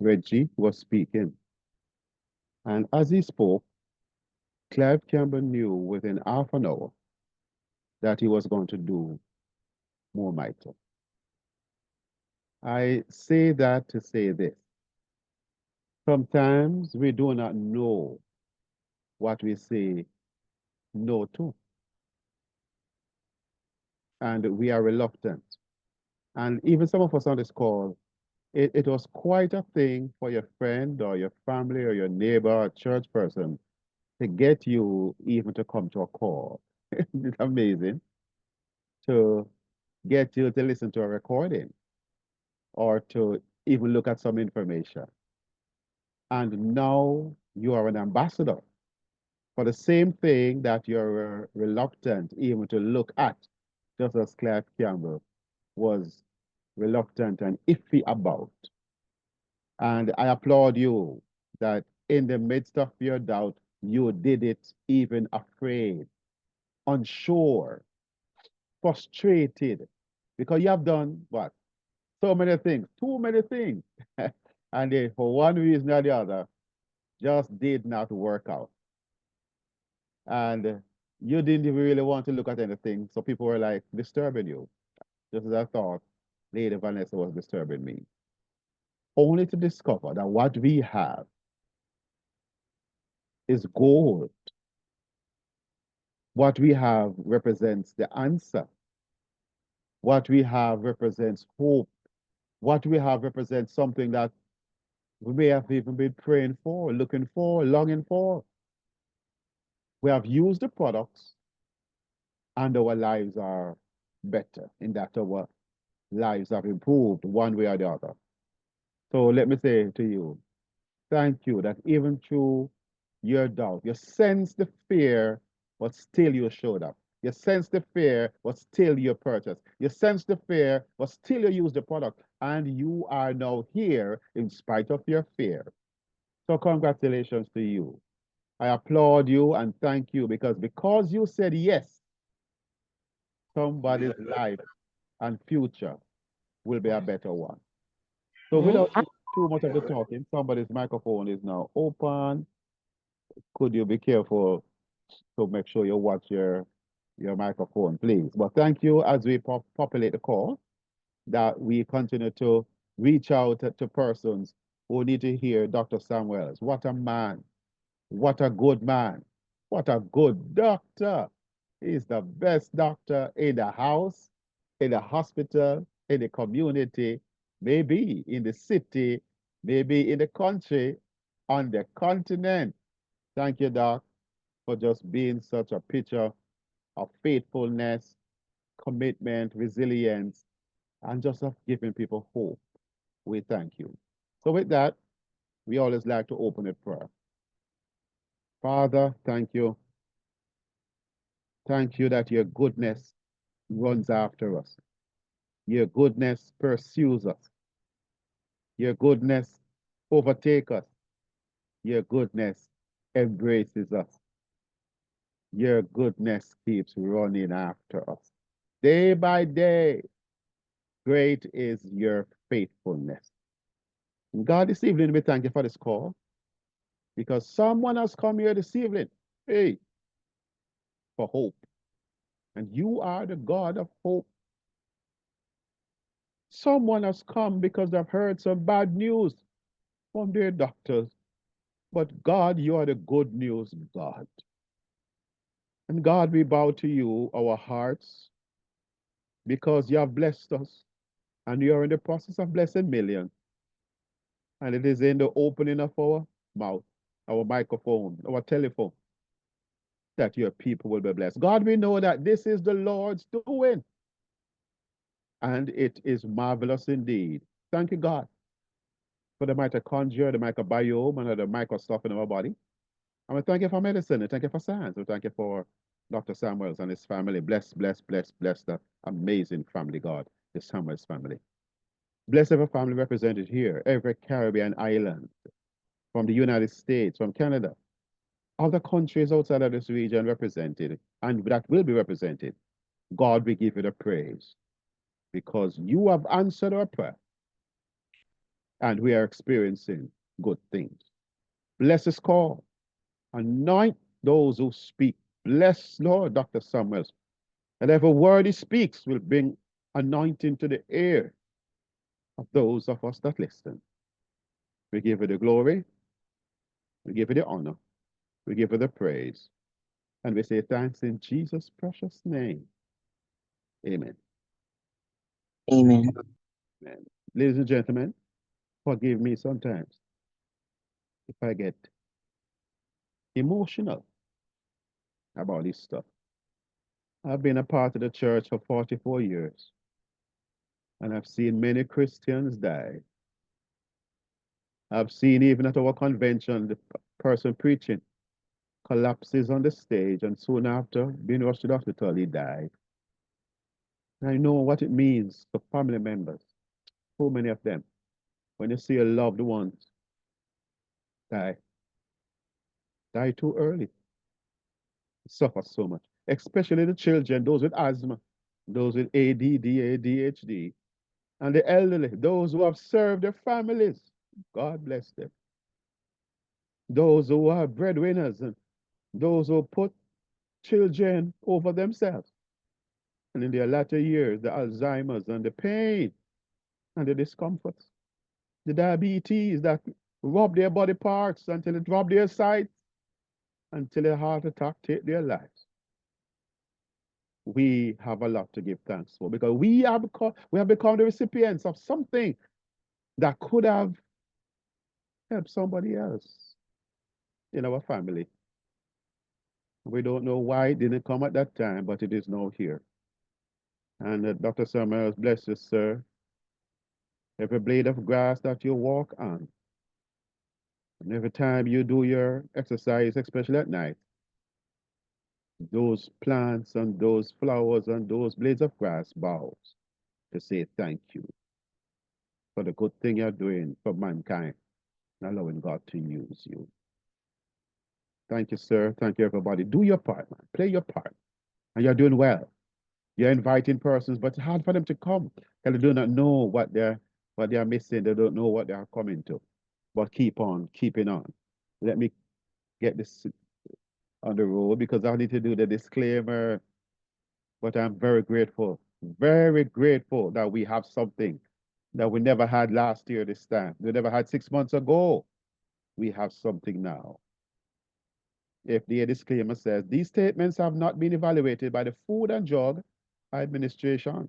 Reggie was speaking. And as he spoke, Clive Campbell knew within half an hour that he was going to do more mighty. I say that to say this. Sometimes we do not know what we say no to, and we are reluctant. And even some of us on this call, it was quite a thing for your friend or your family or your neighbor or church person to get you even to come to a call. It's amazing to get you to listen to a recording or to even look at some information. And now you are an ambassador for the same thing that you're reluctant even to look at, just as Clive Campbell was reluctant and iffy about. And I applaud you that in the midst of your doubt, you did it even afraid, unsure, frustrated, because you have done what? So many things, too many things. And they, for one reason or the other, just did not work out. And you didn't even really want to look at anything. So people were like disturbing you, just as I thought Lady Vanessa was disturbing me. Only to discover that what we have is gold. What we have represents the answer. What we have represents hope. What we have represents something that we may have even been praying for, looking for, longing for. We have used the products and our lives are better in that our lives have improved one way or the other. So let me say to you, thank you that even through your doubt, you sense the fear, but still you showed up. You sense the fear, but still you purchased. You sense the fear, but still you use the product. And you are now here in spite of your fear. So congratulations to you. I applaud you and thank you because you said yes, somebody's life and future will be a better one. So without too much of the talking, somebody's microphone is now open. Could you be careful to make sure you watch your microphone, please? But thank you as we populate the call that we continue to reach out to persons who need to hear Dr. Samuels. What a man. What a good man. What a good doctor. He's the best doctor in the house, in the hospital, in the community, maybe in the city, maybe in the country, on the continent. Thank you, Doc, for just being such a picture of faithfulness, commitment, resilience, and just of giving people hope. We thank you. So with that, we always like to open with prayer. Father, thank you. Thank you that your goodness runs after us. Your goodness pursues us. Your goodness overtakes us. Your goodness embraces us. Your goodness keeps running after us. Day by day, great is your faithfulness. And God, this evening, we thank you for this call because someone has come here this evening, hey, for hope. And you are the God of hope. Someone has come because they've heard some bad news from their doctors. But God, you are the good news God. And God, we bow to you, our hearts, because you have blessed us. And you are in the process of blessing millions. And it is in the opening of our mouth, our microphone, our telephone, that your people will be blessed. God, we know that this is the Lord's doing. And it is marvelous indeed. Thank you, God, for the mitochondria, the microbiome, and the micro stuff in our body. And we thank you for medicine. And thank you for science. We thank you for Dr. Samuels and his family. Bless, bless, bless, bless the amazing family, God, the Samuels family. Bless every family represented here, every Caribbean island, from the United States, from Canada, other countries outside of this region represented, and that will be represented. God, we give you the praise because you have answered our prayer. and we are experiencing good things. Bless his call. Anoint those who speak. Bless Lord Dr. Samuels. And every word he speaks will bring anointing to the ear of those of us that listen. We give you the glory. We give you the honor. We give you the praise. And we say thanks in Jesus' precious name. Amen. Amen. Amen. Ladies and gentlemen, forgive me sometimes if I get emotional about this stuff. I've been a part of the church for 44 years, and I've seen many Christians die. I've seen even at our convention, the person preaching collapses on the stage, and soon after, being rushed to the hospital, he died. And I know what it means for family members, so many of them, when you see your loved ones die, die too early, suffer so much, especially the children, those with asthma, those with ADD, ADHD, and the elderly, those who have served their families. God bless them. Those who are breadwinners and those who put children over themselves. And in their latter years, the Alzheimer's and the pain and the discomforts, the diabetes that rob their body parts until it rob their sight, until a heart attack take their lives. We have a lot to give thanks for because we have become the recipients of something that could have helped somebody else in our family. We don't know why it didn't come at that time, but it is now here. And Dr. Summers, bless you, sir. Every blade of grass that you walk on, and every time you do your exercise, especially at night, those plants and those flowers and those blades of grass bows to say thank you for the good thing you're doing for mankind and allowing God to use you. Thank you, sir. Thank you, everybody. Do your part, man. Play your part. And you're doing well. You're inviting persons, but it's hard for them to come. Because they do not know what they're missing. They don't know what they are coming to. But keep on, keeping on. Let me get this on the road because I need to do the disclaimer. But I'm very grateful that we have something that we never had last year this time. We never had 6 months ago. We have something now. FDA disclaimer says these statements have not been evaluated by the Food and Drug Administration.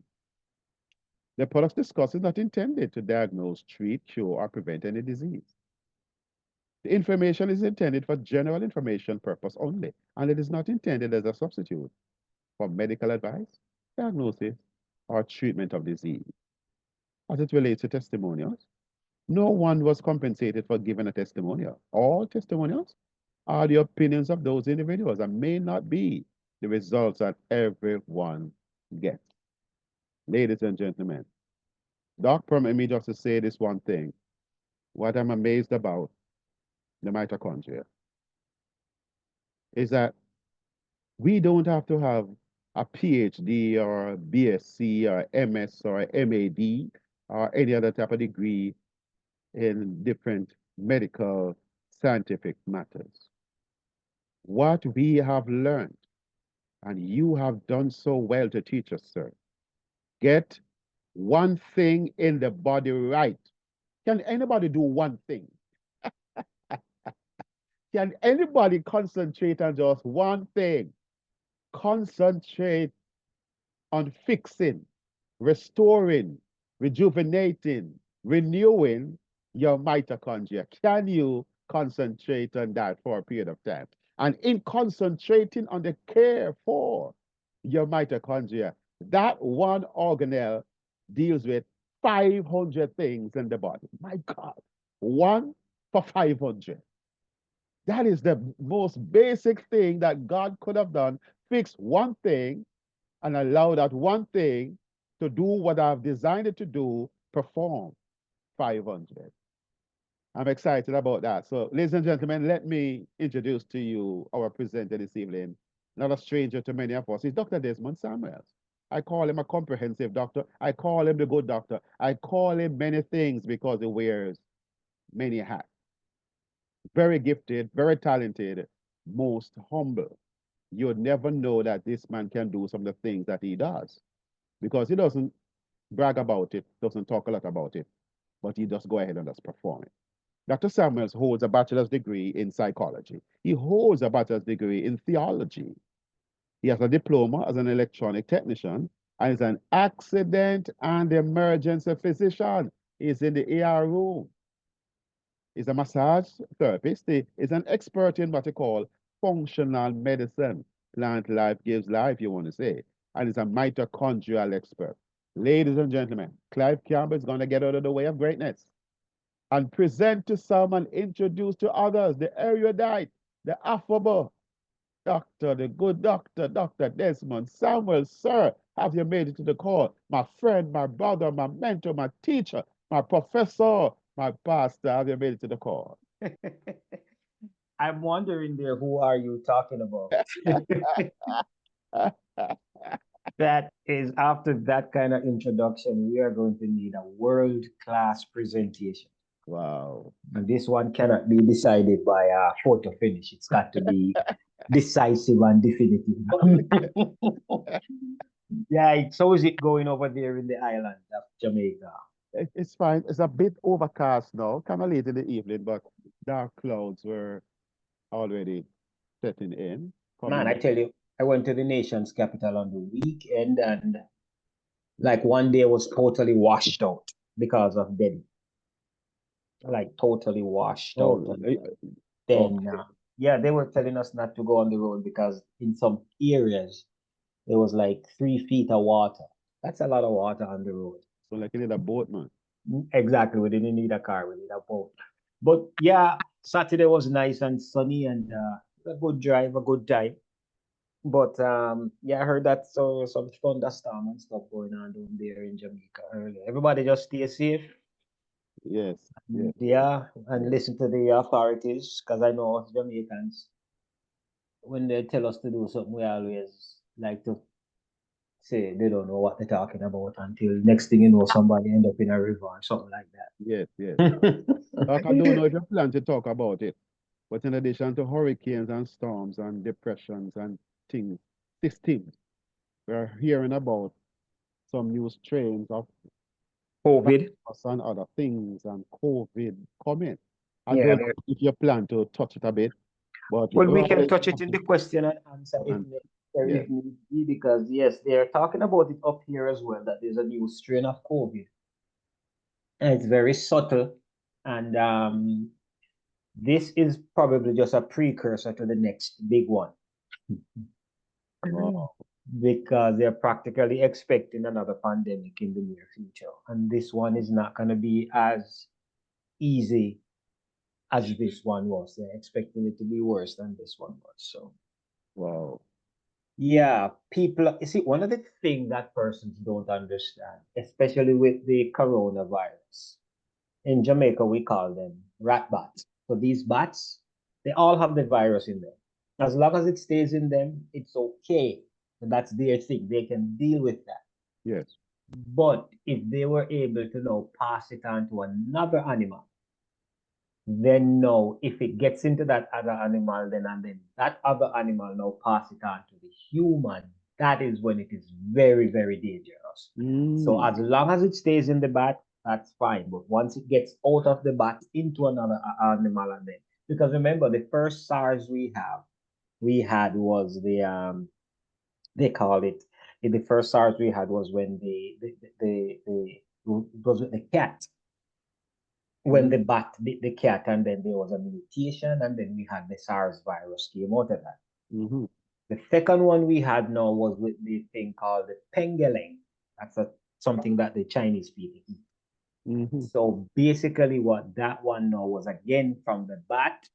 The products discussed is not intended to diagnose, treat, cure, or prevent any disease. The information is intended for general information purpose only, and it is not intended as a substitute for medical advice, diagnosis, or treatment of disease. As it relates to testimonials, no one was compensated for giving a testimonial. All testimonials are the opinions of those individuals and may not be the results that everyone gets. Ladies and gentlemen, Doc permit me just to say this one thing. What I'm amazed about the mitochondria is that we don't have to have a PhD or a BSc or MS or MAD or any other type of degree in different medical scientific matters. What we have learned, and you have done so well to teach us, sir, get one thing in the body right. Can anybody do one thing? Can anybody concentrate on just one thing? Concentrate on fixing, restoring, rejuvenating, renewing your mitochondria. Can you concentrate on that for a period of time? And in concentrating on the care for your mitochondria, that one organelle deals with 500 things in the body. My God, one for 500. That is the most basic thing that God could have done. Fix one thing and allow that one thing to do what I've designed it to do, perform 500. I'm excited about that. So, ladies and gentlemen, let me introduce to you our presenter this evening. Not a stranger to many of us. He's Dr. Desmond Samuels. I call him a comprehensive doctor. I call him the good doctor. I call him many things because he wears many hats. Very gifted, very talented, most humble. You'd never know that this man can do some of the things that he does because he doesn't brag about it, doesn't talk a lot about it, but he just go ahead and just perform it. Dr. Samuels holds a bachelor's degree in psychology. He holds a bachelor's degree in theology. He has a diploma as an electronic technician and is an accident and emergency physician. He's in the ER room. He's a massage therapist. He is an expert in what they call functional medicine. Plant life gives life, you want to say. And he's a mitochondrial expert. Ladies and gentlemen, Clive Campbell is going to get out of the way of greatness and present to some and introduce to others the erudite, the affable doctor, the good doctor, Dr. Desmond Samuel. Sir, have you made it to the call? My friend, my brother, my mentor, my teacher, my professor, my pastor, have you made it to the call? I'm wondering there, who are you talking about? That is, after that kind of introduction, we are going to need a world-class presentation. Wow. And this one cannot be decided by a photo finish. It's got to be decisive and definitive. Yeah, so is it going over there in the island of Jamaica? It's fine. It's a bit overcast now, kind of late in the evening, but dark clouds were already setting in. Man, I tell you, I went to the nation's capital on the weekend, and like one day was totally washed out because of Delhi. Like totally washed out. Oh, And then, yeah, they were telling us not to go on the road because in some areas there was like 3 feet of water. That's a lot of water on the road. so like you need a boat, man. Exactly. We didn't need a car, we need a boat. But yeah, Saturday was nice and sunny, and a good drive, a good time. But yeah, I heard that so some thunderstorm and stuff going on down there in Jamaica earlier. Everybody just stay safe. Yes, yes. Yeah, and listen to the authorities, because I know us Jamaicans, when they tell us to do something, we always like to say they don't know what they're talking about until next thing you know, somebody end up in a river or something like Yes, yes. that. Like, I don't know if you plan to talk about it, but in addition to hurricanes and storms and depressions and things, systems, we're hearing about some new strains of COVID. virus and other things and COVID coming. I Yeah, don't know if you plan to touch it a bit, but well, we we're can always touch it in the question and answer if and necessary, yeah, if need be, because yes, they're talking about it up here as well, that there's a new strain of COVID. And it's very subtle. And this is probably just a precursor to the next big one. wow, Because they're practically expecting another pandemic in the near future. And this one is not going to be as easy as this one was. They're expecting it to be worse than this one was. So, wow. yeah, people, you see, one of the things that persons don't understand, especially with the coronavirus, in Jamaica, we call them rat bats. So these bats, they all have the virus in them. As long as it stays in them, it's okay. And that's their thing. They can deal with that. Yes. But if they were able to now pass it on to another animal, then no, if it gets into that other animal, then and then that other animal now pass it on to the human, that is when it is very, very dangerous. So as long as it stays in the bat, that's fine. But once it gets out of the bat into another animal, and then, because remember, the first SARS we had was the they call it, the first SARS we had was when it was with the cat, when the bat bit the cat, and then there was a mutation, and then we had the SARS virus came out of that. Mm-hmm. The second one we had now was with the thing called the pangolin. That's something that the Chinese people eat. Mm-hmm. So basically, what that one now was again from the bat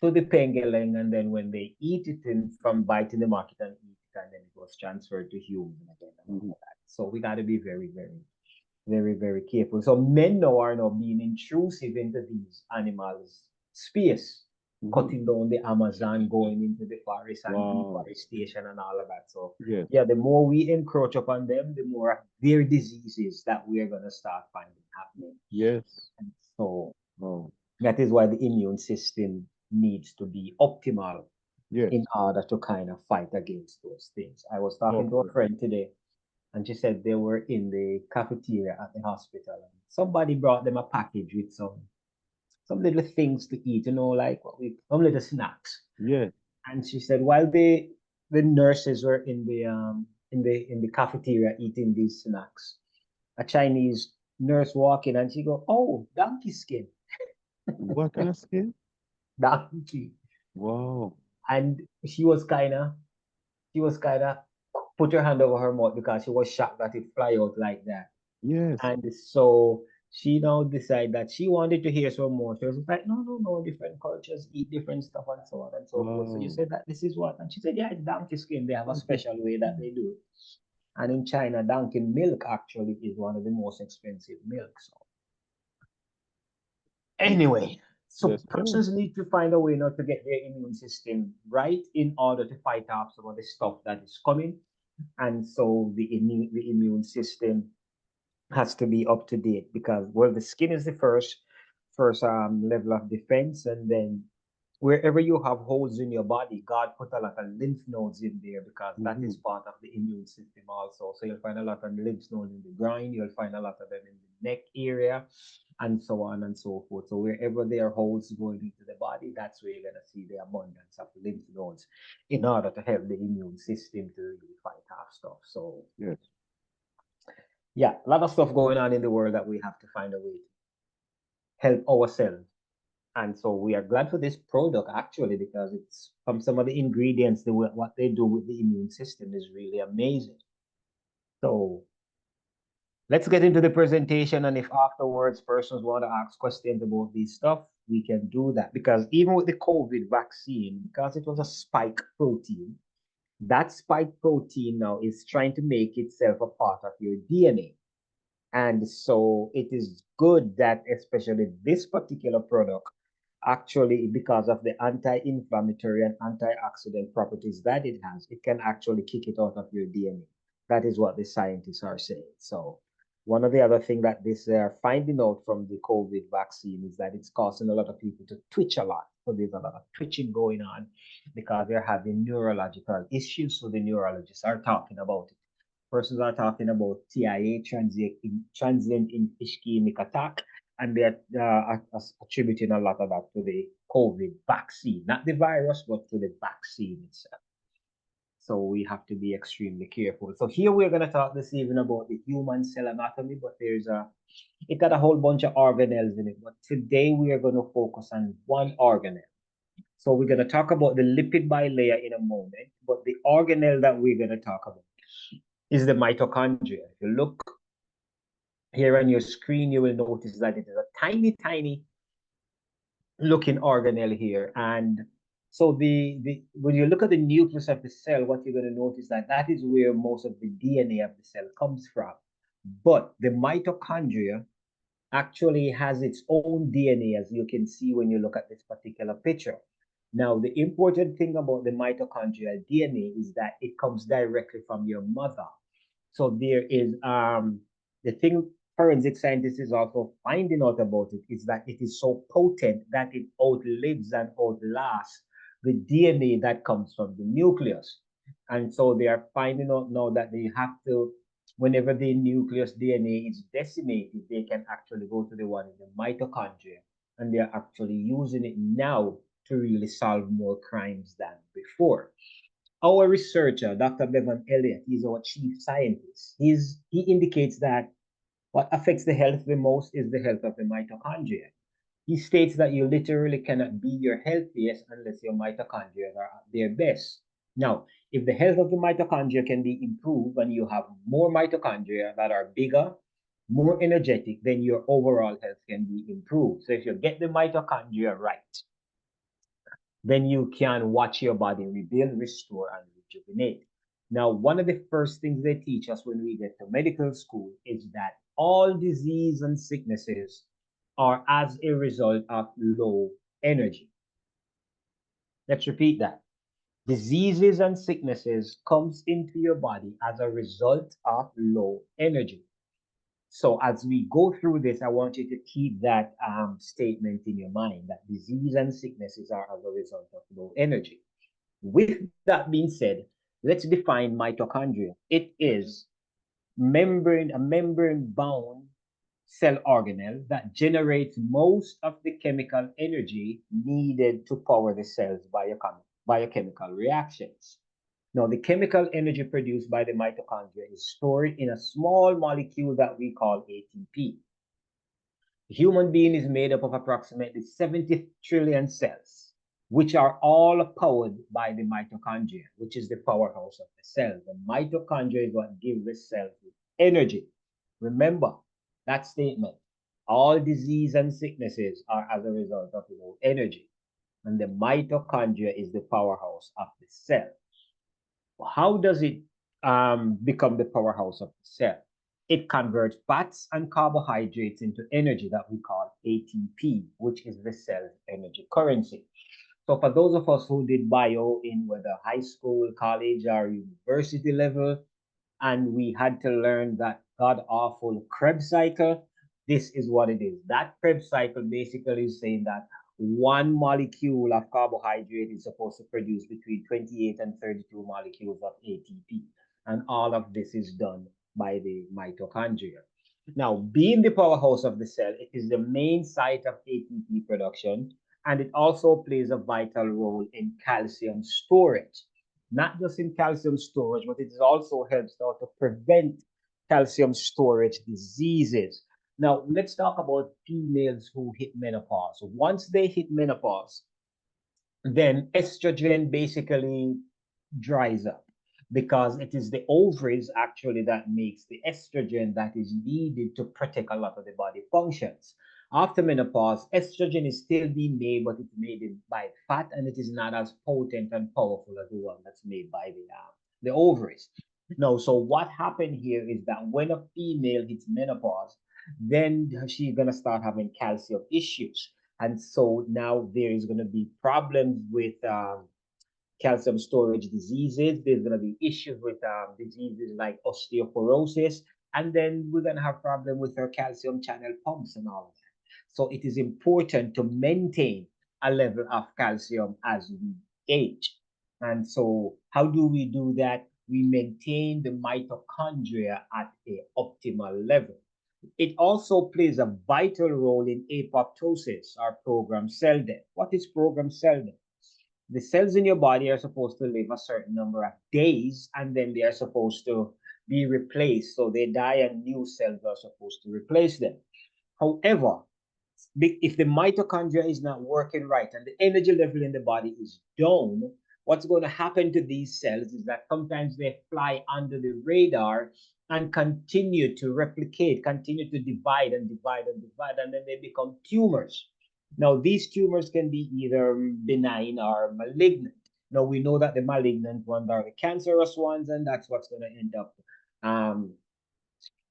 to the pangolin, and then when they eat it in, from biting the market and eat it, and then it was transferred to humans again. And all that. So we got to be very, very, very, very careful. So men now are now being intrusive into these animals' space. cutting down the Amazon, going into the forest and Wow. deforestation and all of that. So Yes. yeah, the more we encroach upon them, the more their diseases that we're gonna start finding happening. Yes. And so Oh. that is why the immune system needs to be optimal Yes. in order to kind of fight against those things. I was talking to a Okay. friend today, and she said they were in the cafeteria at the hospital. And somebody brought them a package with some little things to eat, like some little snacks. Yes. And she said while the nurses were in the cafeteria eating these snacks, a Chinese nurse walked in and she go, "Oh, donkey skin, What kind of skin? donkey." Wow. And she was kind of put her hand over her mouth because she was shocked that it fly out like that. Yes. And so she now decided that she wanted to hear some more. She was like, no, no, no, different cultures eat different stuff and so on and so forth. So you Wow. said that this is what? And she said, yeah, it's donkey skin. They have a Donkey special way that they do it. And in China, donkey milk actually is one of the most expensive milks. So anyway, so Yes, sir. persons need to find a way not to get their immune system right in order to fight off some of the stuff that is coming. And so the immune system has to be up to date because, well, the skin is the first level of defense, and then wherever you have holes in your body, God put a lot of lymph nodes in there because that is part of the immune system also. So you'll find a lot of lymph nodes in the groin, you'll find a lot of them in the neck area, and so on and so forth. So wherever there are holes going into the body, that's where you're gonna see the abundance of lymph nodes in order to help the immune system to really fight off stuff. So Yes. yeah, a lot of stuff going on in the world that we have to find a way to help ourselves. And so we are glad for this product actually because it's from some of the ingredients, what they do with the immune system is really amazing. So let's get into the presentation, and if afterwards persons want to ask questions about this stuff, we can do that. Because even with the COVID vaccine, because it was a spike protein, that spike protein now is trying to make itself a part of your DNA. And so it is good that especially this particular product, actually, because of the anti-inflammatory and antioxidant properties that it has, it can actually kick it out of your DNA. That is what the scientists are saying. So one of the other things that they are finding out from the COVID vaccine is that it's causing a lot of people to twitch a lot. So there's a lot of twitching going on because they're having neurological issues. So the neurologists are talking about it. Persons are talking about TIA, transient ischemic attack, and they're attributing a lot of that to the COVID vaccine, not the virus, but to the vaccine itself. So we have to be extremely careful. So here we're going to talk this evening about the human cell anatomy, but it got a whole bunch of organelles in it. But today we are going to focus on one organelle. So we're going to talk about the lipid bilayer in a moment, but the organelle that we're going to talk about is the mitochondria. If you look here on your screen, you will notice that it is a tiny, tiny looking organelle here. And so when you look at the nucleus of the cell, what you're going to notice that is where most of the DNA of the cell comes from. But the mitochondria actually has its own DNA, as you can see when you look at this particular picture. Now, the important thing about the mitochondrial DNA is that it comes directly from your mother. So there is the thing forensic scientists is also finding out about it is that it is so potent that it outlives and outlasts the DNA that comes from the nucleus. And so they are finding out now that they have to, whenever the nucleus DNA is decimated, they can actually go to the one in the mitochondria, and they're actually using it now to really solve more crimes than before. Our researcher, Dr. Bevan Elliott, he's our chief scientist. He indicates that what affects the health the most is the health of the mitochondria. He states that you literally cannot be your healthiest unless your mitochondria are at their best. Now, if the health of the mitochondria can be improved and you have more mitochondria that are bigger, more energetic, then your overall health can be improved. So if you get the mitochondria right, then you can watch your body rebuild, restore, and rejuvenate. Now, one of the first things they teach us when we get to medical school is that all disease and sicknesses are as a result of low energy. Let's repeat that. Diseases and sicknesses comes into your body as a result of low energy. So as we go through this, I want you to keep that statement in your mind, that disease and sicknesses are as a result of low energy. With that being said, let's define mitochondria. It is a membrane bound cell organelle that generates most of the chemical energy needed to power the cell's biochemical reactions. Now, the chemical energy produced by the mitochondria is stored in a small molecule that we call ATP. The human being is made up of approximately 70 trillion cells, which are all powered by the mitochondria, which is the powerhouse of the cell. The mitochondria is what gives the cell energy. Remember that statement. All disease and sicknesses are as a result of low energy, and the mitochondria is the powerhouse of the cell. How does it become the powerhouse of the cell? It converts fats and carbohydrates into energy that we call ATP, which is the cell's energy currency. So for those of us who did bio in whether high school, college, or university level, and we had to learn that god awful Krebs cycle, this is what it is. That Krebs cycle basically is saying that one molecule of carbohydrate is supposed to produce between 28 and 32 molecules of ATP. And all of this is done by the mitochondria. Now, being the powerhouse of the cell, it is the main site of ATP production, and it also plays a vital role in calcium storage. Not just in calcium storage, but it also helps out to prevent calcium storage diseases. Now, let's talk about females who hit menopause. Once they hit menopause, then estrogen basically dries up because it is the ovaries actually that makes the estrogen that is needed to protect a lot of the body functions. After menopause, estrogen is still being made, but it's made by fat, and it is not as potent and powerful as the one that's made by the ovaries. No, so what happened here is that when a female hits menopause, then she's gonna start having calcium issues, and so now there is gonna be problems with calcium storage diseases. There's going to be issues with diseases like osteoporosis, and then we're going to have problem with our calcium channel pumps and all of that. So it is important to maintain a level of calcium as we age. And so how do we do that? We maintain the mitochondria at a optimal level. It also plays a vital role in apoptosis, or programmed cell death. What is programmed cell death? The cells in your body are supposed to live a certain number of days, and then they are supposed to be replaced. So they die and new cells are supposed to replace them. However, if the mitochondria is not working right and the energy level in the body is down, what's going to happen to these cells is that sometimes they fly under the radar and continue to replicate, continue to divide and divide and divide, and then they become tumors. Now, these tumors can be either benign or malignant. Now, we know that the malignant ones are the cancerous ones, and that's what's going to end up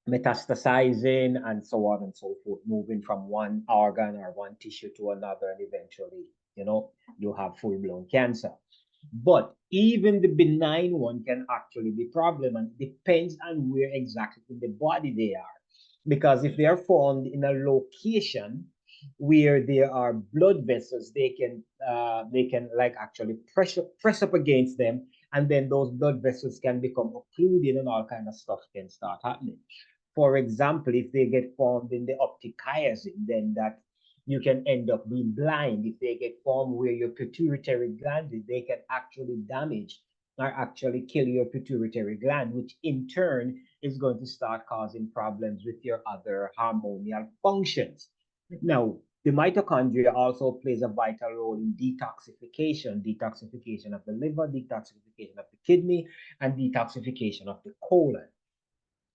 metastasizing and so on and so forth, moving from one organ or one tissue to another, and eventually, you have full-blown cancer. But even the benign one can actually be a problem, and it depends on where exactly in the body they are. Because if they are found in a location where there are blood vessels, they can like actually press up against them, and then those blood vessels can become occluded, and all kind of stuff can start happening. For example, if they get formed in the optic chiasm, then that you can end up being blind. If they get formed where your pituitary gland is, they can actually damage or actually kill your pituitary gland, which in turn is going to start causing problems with your other hormonal functions. Now, the mitochondria also plays a vital role in detoxification of the liver, detoxification of the kidney, and detoxification of the colon.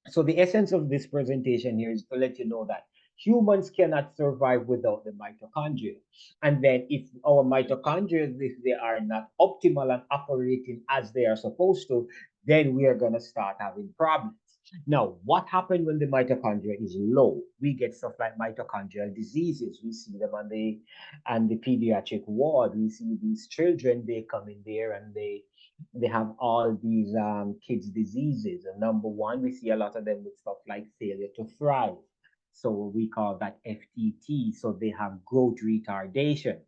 So the essence of this presentation here is to let you know that humans cannot survive without the mitochondria. And then if our mitochondria, if they are not optimal and operating as they are supposed to, then we are going to start having problems. Now, what happened when the mitochondria is low? We get stuff like mitochondrial diseases. We see them on the pediatric ward. We see these children, they come in there and they have all these kids diseases. And number one, we see a lot of them with stuff like failure to thrive. So we call that FTT. So they have growth retardation.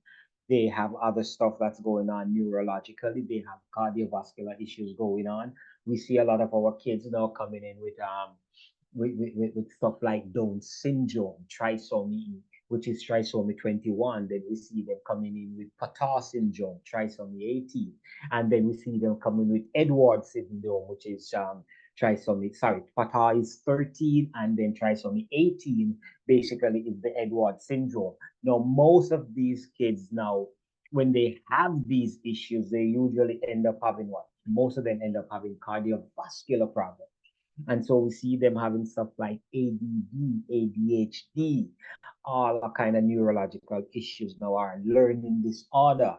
They have other stuff that's going on neurologically. They have cardiovascular issues going on. We see a lot of our kids now coming in with stuff like Down syndrome, trisomy, which is trisomy 21. Then we see them coming in with Patar syndrome, trisomy 18. And then we see them coming with Edwards syndrome, which is Patar is 13, and then trisomy 18 basically is the Edwards syndrome. Now, most of these kids now, when they have these issues, they usually end up having what? Most of them end up having cardiovascular problems. And so we see them having stuff like ADD, ADHD, all kind of neurological issues now, are learning disorder.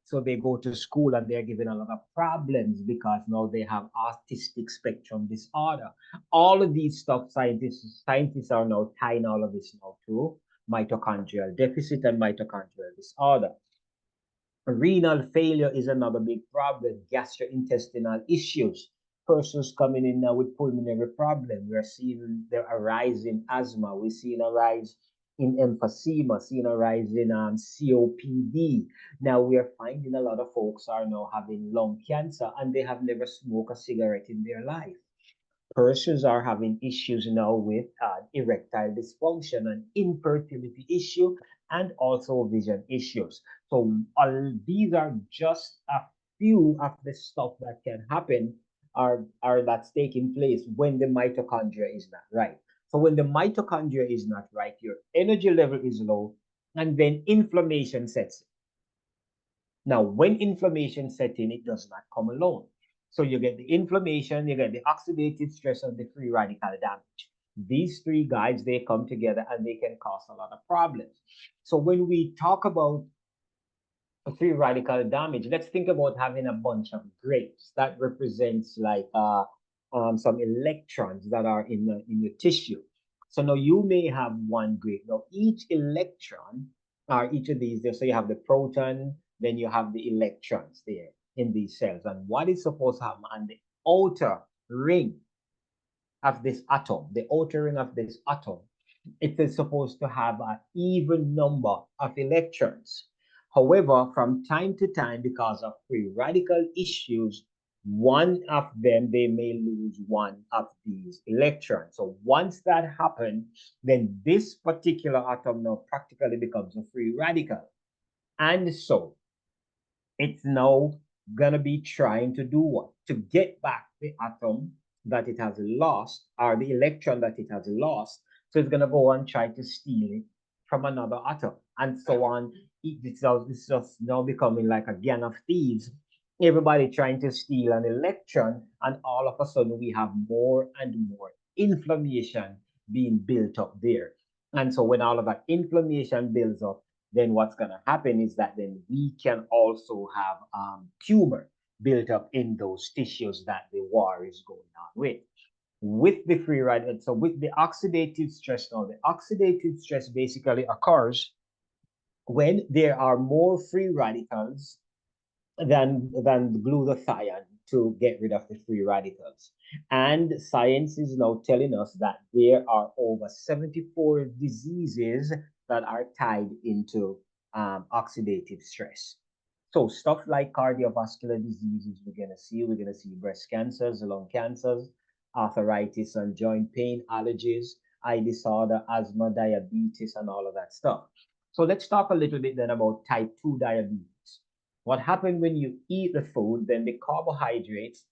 So they go to school and they're given a lot of problems because now they have autistic spectrum disorder. All of these stuff, scientists are now tying all of this now to mitochondrial deficit and mitochondrial disorder. Renal failure is another big problem, gastrointestinal issues. Persons coming in now with pulmonary problem. We're seeing a rise in asthma. We're seeing a rise in emphysema, seeing a rise in COPD. Now we are finding a lot of folks are now having lung cancer and they have never smoked a cigarette in their life. Persons are having issues now with erectile dysfunction and infertility issue, and also vision issues. So these are just a few of the stuff that can happen or that's taking place when the mitochondria is not right. So when the mitochondria is not right, your energy level is low, and then inflammation sets in. Now, when inflammation sets in, it does not come alone. So you get the inflammation, you get the oxidative stress, and the free radical damage. These three guys, they come together and they can cause a lot of problems. So when we talk about free radical damage, let's think about having a bunch of grapes that represents like some electrons that are in your tissue. So now you may have one grape. Now each electron, or each of these, so you have the proton, then you have the electrons there in these cells. And what is supposed to happen on the outer ring of this atom, the outer ring of this atom, it is supposed to have an even number of electrons. However, from time to time, because of free radical issues, one of them, they may lose one of these electrons. So once that happens, then this particular atom now practically becomes a free radical. And so it's now going to be trying to do what? To get back the atom that it has lost, or the electron that it has lost. So it's going to go and try to steal it from another atom, and so on. It's just now becoming like a gang of thieves. Everybody trying to steal an electron, and all of a sudden we have more and more inflammation being built up there. And so when all of that inflammation builds up, then what's going to happen is that then we can also have tumor built up in those tissues that the war is going on with the free radical. So with the oxidative stress, now the oxidative stress basically occurs when there are more free radicals than glutathione to get rid of the free radicals. And science is now telling us that there are over 74 diseases that are tied into oxidative stress. So stuff like cardiovascular diseases, we're going to see breast cancers, lung cancers, arthritis and joint pain, allergies, eye disorder, asthma, diabetes, and all of that stuff. So let's talk a little bit then about type 2 diabetes. What happens when you eat the food, then the carbohydrates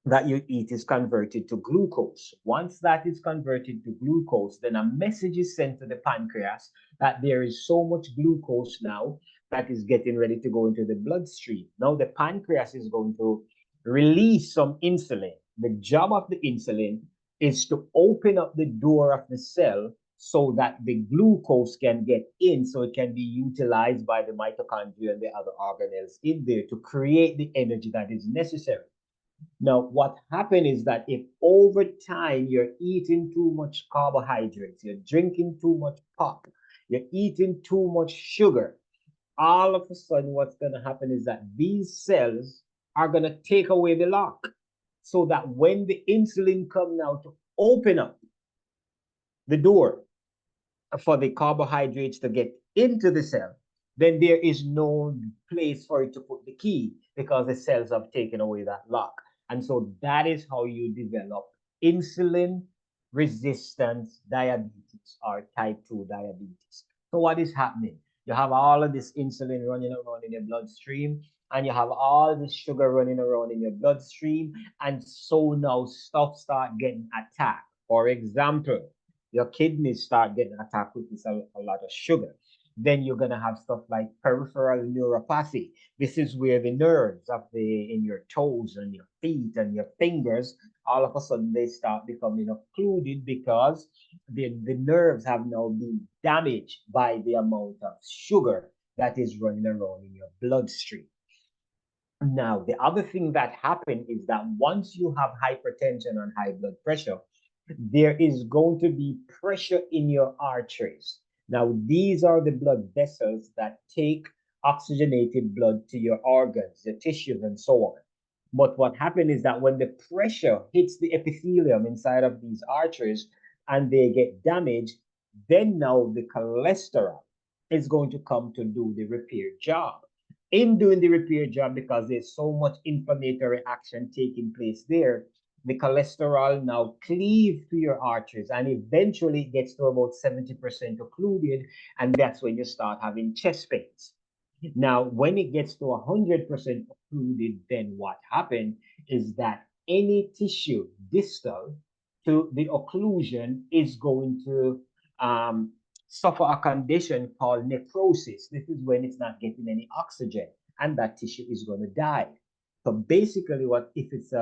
that you eat is converted to glucose. Once that is converted to glucose, then a message is sent to the pancreas that there is so much glucose now that is getting ready to go into the bloodstream. Now the pancreas is going to release some insulin. The job of the insulin is to open up the door of the cell so that the glucose can get in, so it can be utilized by the mitochondria and the other organelles in there to create the energy that is necessary. Now, what happened is that if over time you're eating too much carbohydrates, you're drinking too much pop, you're eating too much sugar, all of a sudden what's going to happen is that these cells are going to take away the lock, so that when the insulin comes now to open up the door for the carbohydrates to get into the cell, then there is no place for it to put the key because the cells have taken away that lock. And so that is how you develop insulin resistance diabetes or type 2 diabetes. So what is happening? You have all of this insulin running around in your bloodstream, and you have all this sugar running around in your bloodstream, and so now stuff start getting attacked. For example, your kidneys start getting attacked with this a lot of sugar. Then you're gonna have stuff like peripheral neuropathy. This is where the nerves of the in your toes and your feet and your fingers, all of a sudden they start becoming occluded because the nerves have now been damaged by the amount of sugar that is running around in your bloodstream. Now, the other thing that happens is that once you have hypertension and high blood pressure, there is going to be pressure in your arteries. Now, these are the blood vessels that take oxygenated blood to your organs, your tissues, and so on. But what happens is that when the pressure hits the epithelium inside of these arteries and they get damaged, then now the cholesterol is going to come to do the repair job. In doing the repair job, because there's so much inflammatory action taking place there, the cholesterol now cleaves to your arteries and eventually it gets to about 70% occluded, and that's when you start having chest pains. Now, when it gets to 100% occluded, then what happens is that any tissue distal to the occlusion is going to suffer a condition called necrosis. This is when it's not getting any oxygen and that tissue is going to die. So basically, what if it's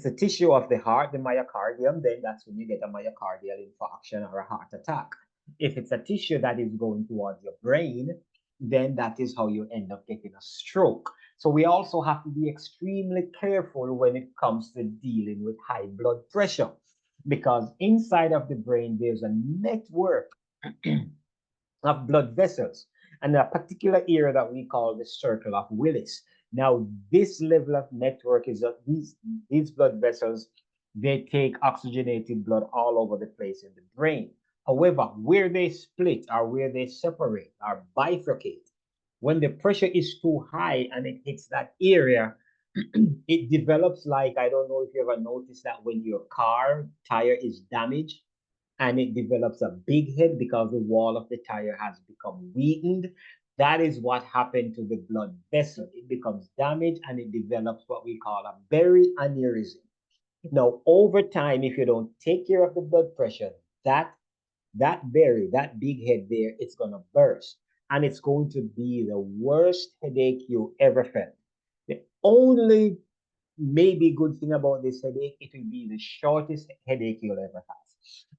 a tissue of the heart, the myocardium, then that's when you get a myocardial infarction or a heart attack. If it's a tissue that is going towards your brain, then that is how you end up getting a stroke. So we also have to be extremely careful when it comes to dealing with high blood pressure, because inside of the brain, there's a network of blood vessels and a particular area that we call the circle of Willis. Now, this level of network is that these blood vessels, they take oxygenated blood all over the place in the brain. However, where they split or where they separate or bifurcate, when the pressure is too high and it hits that area, it develops like, I don't know if you ever noticed that when your car tire is damaged, and it develops a big head because the wall of the tire has become weakened. That is what happened to the blood vessel. It becomes damaged and it develops what we call a berry aneurysm. Now, over time, if you don't take care of the blood pressure, that berry, that big head there, it's gonna burst, and it's going to be the worst headache you ever felt. The only maybe good thing about this headache, it will be the shortest headache you'll ever have.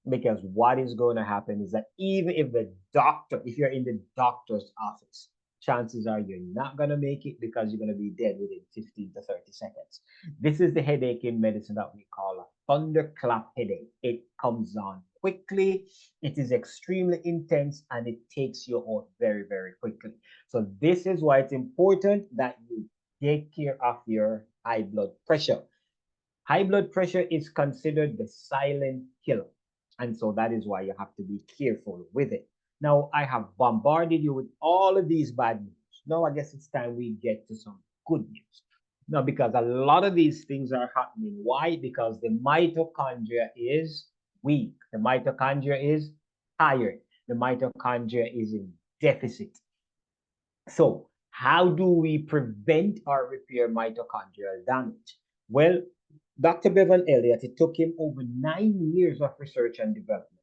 Because what is going to happen is that even if if you're in the doctor's office, chances are you're not going to make it because you're going to be dead within 15 to 30 seconds. This is the headache in medicine that we call a thunderclap headache. It comes on quickly, it is extremely intense, and it takes you out very, very quickly. So this is why it's important that you take care of your high blood pressure. High blood pressure is considered the silent killer. And so that is why you have to be careful with it. Now, I have bombarded you with all of these bad news. Now, I guess it's time we get to some good news. Now, because a lot of these things are happening. Why? Because the mitochondria is weak. The mitochondria is tired. The mitochondria is in deficit. So, how do we prevent or repair mitochondrial damage? Well, Dr. Bevan Elliott, it took him over 9 years of research and development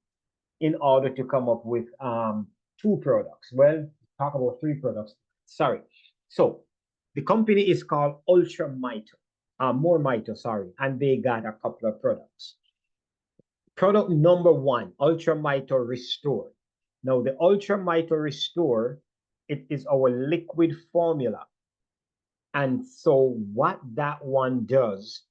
in order to come up with 2 products. Well, talk about 3 products. Sorry. So the company is called Ultra Mito, More Mito, sorry, and they got a couple of products. Product number 1, Ultra Mito Restore. Now, the Ultra Mito Restore, it is our liquid formula. And so what that one does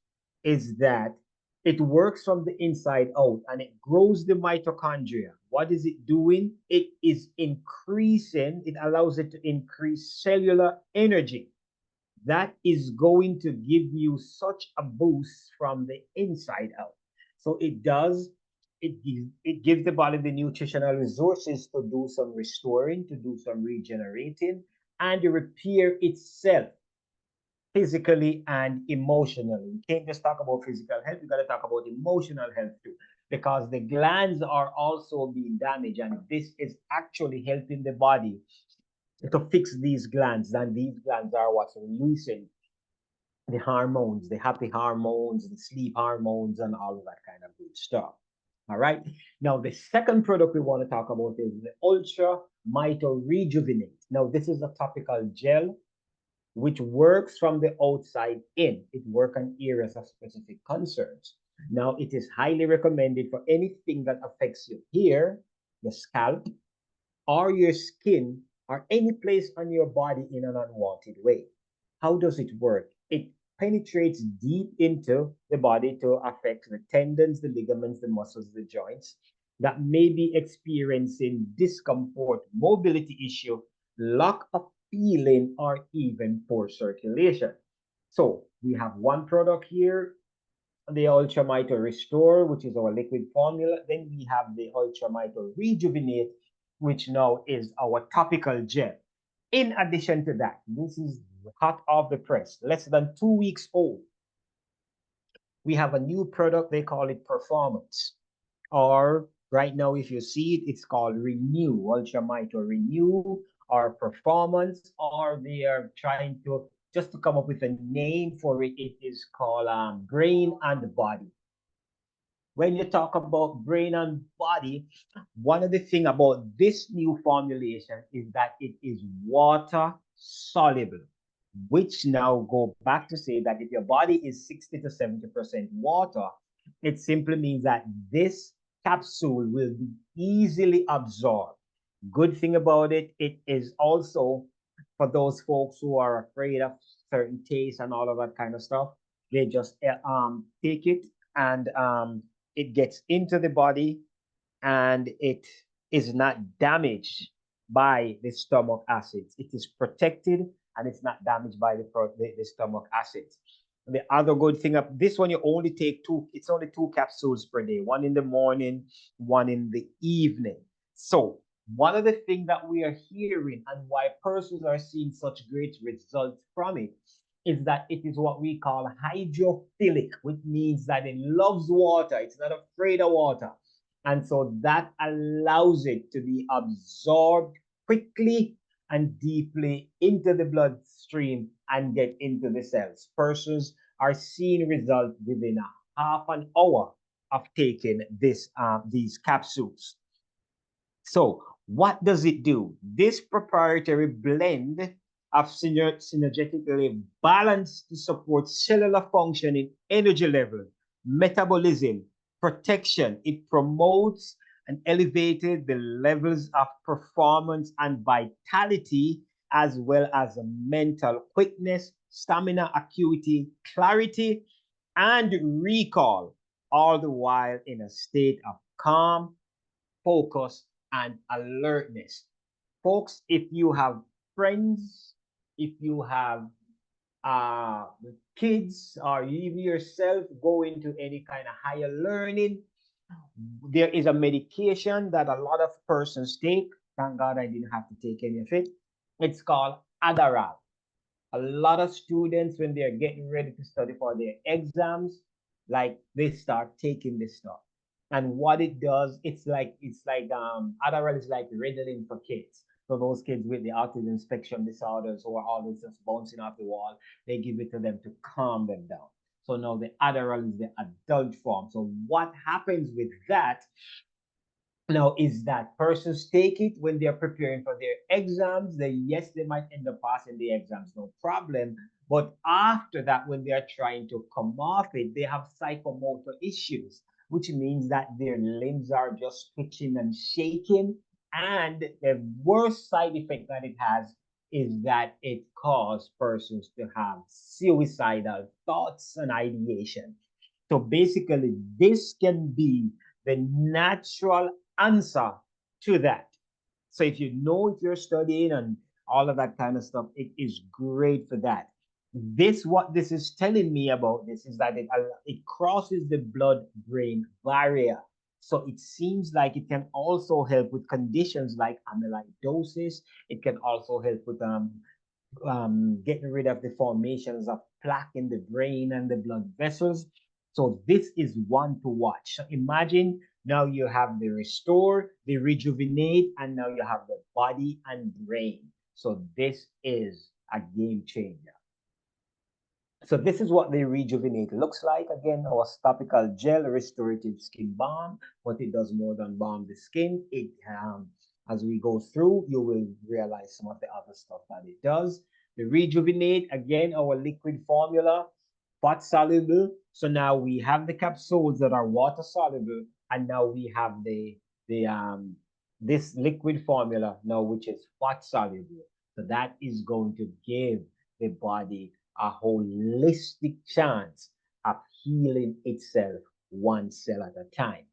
is that it works from the inside out and it grows the mitochondria. What is it doing? It is increasing, it allows it to increase cellular energy. That is going to give you such a boost from the inside out. So it gives the body the nutritional resources to do some restoring, to do some regenerating, and to repair itself physically and emotionally. We can't just talk about physical health, we got to talk about emotional health too, because the glands are also being damaged, and this is actually helping the body to fix these glands. And these glands are what's releasing the hormones, the happy hormones, the sleep hormones, and all of that kind of good stuff. All right. Now, the second product we want to talk about is the Ultra Mito Rejuvenate. Now, this is a topical gel which works from the outside in. It works on areas of specific concerns. Now, it is highly recommended for anything that affects your hair, the scalp, or your skin, or any place on your body in an unwanted way. How does it work? It penetrates deep into the body to affect the tendons, the ligaments, the muscles, the joints that may be experiencing discomfort, mobility issue, lack of feeling, or even poor circulation. So we have one product here, the Ultra Mito Restore, which is our liquid formula. Then we have the Ultra Mito Rejuvenate, which now is our topical gel. In addition to that, this is hot off the press, less than 2 weeks old. We have a new product, they call it Performance. Or right now, if you see it, it's called Renew, Ultra Mito Renew, or Performance, or they are trying to just to come up with a name for it. It is called Brain and Body. When you talk about brain and body, one of the things about this new formulation is that it is water soluble, which now go back to say that if your body is 60 to 70% water, it simply means that this capsule will be easily absorbed. Good thing about it, it is also for those folks who are afraid of certain tastes and all of that kind of stuff. They just take it and it gets into the body and it is not damaged by the stomach acids. It is protected and it's not damaged by the stomach acids. The other good thing of this one, you only take two, it's only 2 capsules per day, one in the morning, one in the evening. So one of the things that we are hearing and why persons are seeing such great results from it is that it is what we call hydrophilic, which means that it loves water. It's not afraid of water. And so that allows it to be absorbed quickly and deeply into the bloodstream and get into the cells. Persons are seeing results within a half an hour of taking these capsules. So what does it do? This proprietary blend of synergetically balanced to support cellular functioning, energy level, metabolism, protection. It promotes and elevated the levels of performance and vitality, as well as mental quickness, stamina, acuity, clarity, and recall, all the while in a state of calm, focus, and alertness. Folks, if you have friends, if you have kids, or you yourself go into any kind of higher learning, there is a medication that a lot of persons take. Thank God I didn't have to take any of it. It's called Adderall. A lot of students, when they're getting ready to study for their exams, like they start taking this stuff. And what it does, it's like Adderall is like Ritalin for kids. So those kids with the autism spectrum disorders who are always just bouncing off the wall, they give it to them to calm them down. So now the Adderall is the adult form. So what happens with that now is that persons take it when they're preparing for their exams. Yes, they might end up passing the exams, no problem. But after that, when they're trying to come off it, they have psychomotor issues, which means that their limbs are just twitching and shaking. And the worst side effect that it has is that it caused persons to have suicidal thoughts and ideation. So basically, this can be the natural answer to that. So if you know if you're studying and all of that kind of stuff, it is great for that. What this is telling me about this is that it crosses the blood-brain barrier. So it seems like it can also help with conditions like amyloidosis. It can also help with getting rid of the formations of plaque in the brain and the blood vessels. So this is one to watch. So imagine now you have the restore, the rejuvenate, and now you have the body and brain. So this is a game changer. So this is what the rejuvenate looks like. Again, our topical gel restorative skin balm. What it does more than balm the skin, it as we go through, you will realize some of the other stuff that it does. The rejuvenate, again, our liquid formula, fat soluble. So now we have the capsules that are water soluble, and now we have the this liquid formula now, which is fat soluble. So that is going to give the body a holistic chance of healing itself one cell at a time.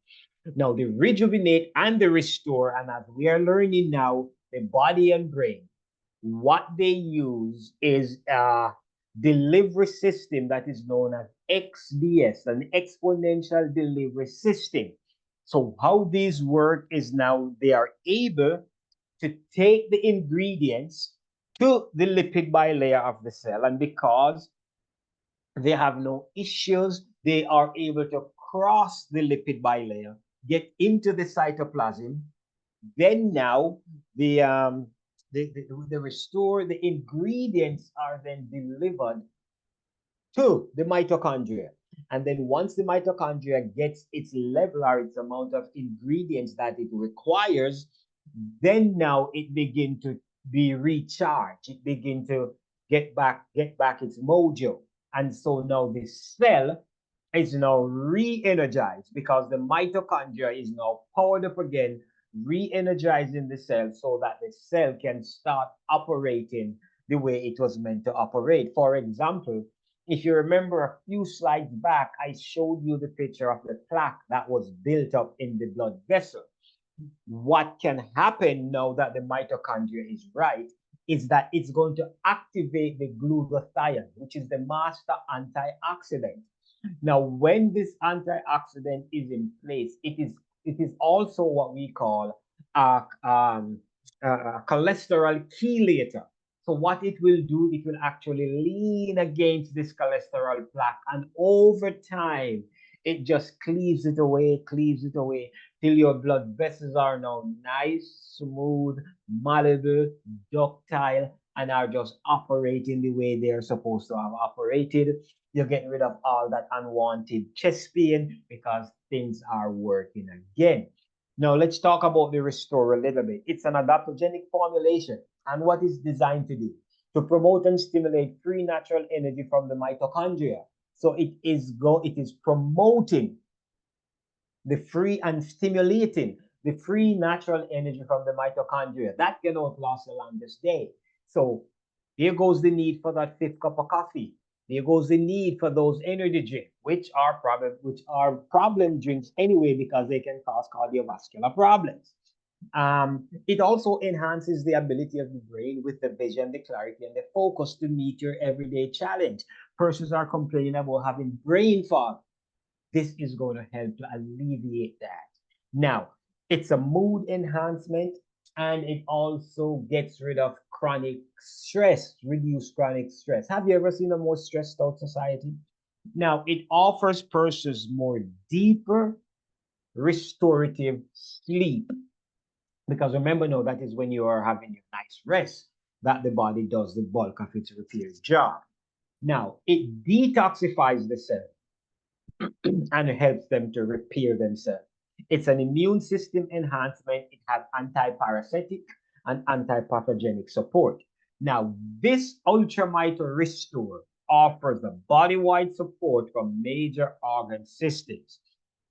Now, the rejuvenate and the restore, and as we are learning now, the body and brain, what they use is a delivery system that is known as XDS, an exponential delivery system. So, how these work is now they are able to take the ingredients to the lipid bilayer of the cell, and because they have no issues, they are able to cross the lipid bilayer, get into the cytoplasm. Then now the restore the ingredients are then delivered to the mitochondria. And then once the mitochondria gets its level or its amount of ingredients that it requires, then now it begin to be recharged. It begin to get back its mojo. And so now the cell is now re-energized because the mitochondria is now powered up again, re-energizing the cell so that the cell can start operating the way it was meant to operate. For example, if you remember a few slides back, I showed you the picture of the plaque that was built up in the blood vessel. What can happen now that the mitochondria is right is that it's going to activate the glutathione, which is the master antioxidant. Now, when this antioxidant is in place, it is also what we call a cholesterol chelator. So what it will do, it will actually lean against this cholesterol plaque, and over time, it just cleaves it away till your blood vessels are now nice, smooth, malleable, ductile, and are just operating the way they're supposed to have operated. You're getting rid of all that unwanted chest pain because things are working again. Now, let's talk about the restore a little bit. It's an adaptogenic formulation. And what is designed to do? To promote and stimulate free natural energy from the mitochondria. So it is promoting the free and stimulating the free natural energy from the mitochondria. That cannot last the longest day. So here goes the need for that fifth cup of coffee. There goes the need for those energy drinks, which are problem drinks anyway because they can cause cardiovascular problems. It also enhances the ability of the brain with the vision, the clarity, and the focus to meet your everyday challenge. Persons are complaining about having brain fog. This is going to help to alleviate that. Now, it's a mood enhancement, and it also gets rid of chronic stress, reduce chronic stress. Have you ever seen a more stressed out society? Now, it offers persons more deeper restorative sleep. Because remember, no, that is when you are having your nice rest that the body does the bulk of its repair job. Now, it detoxifies the cell and helps them to repair themselves. It's an immune system enhancement. It has anti-parasitic and anti-pathogenic support. Now, this Ultramito Restore offers a body-wide support from major organ systems.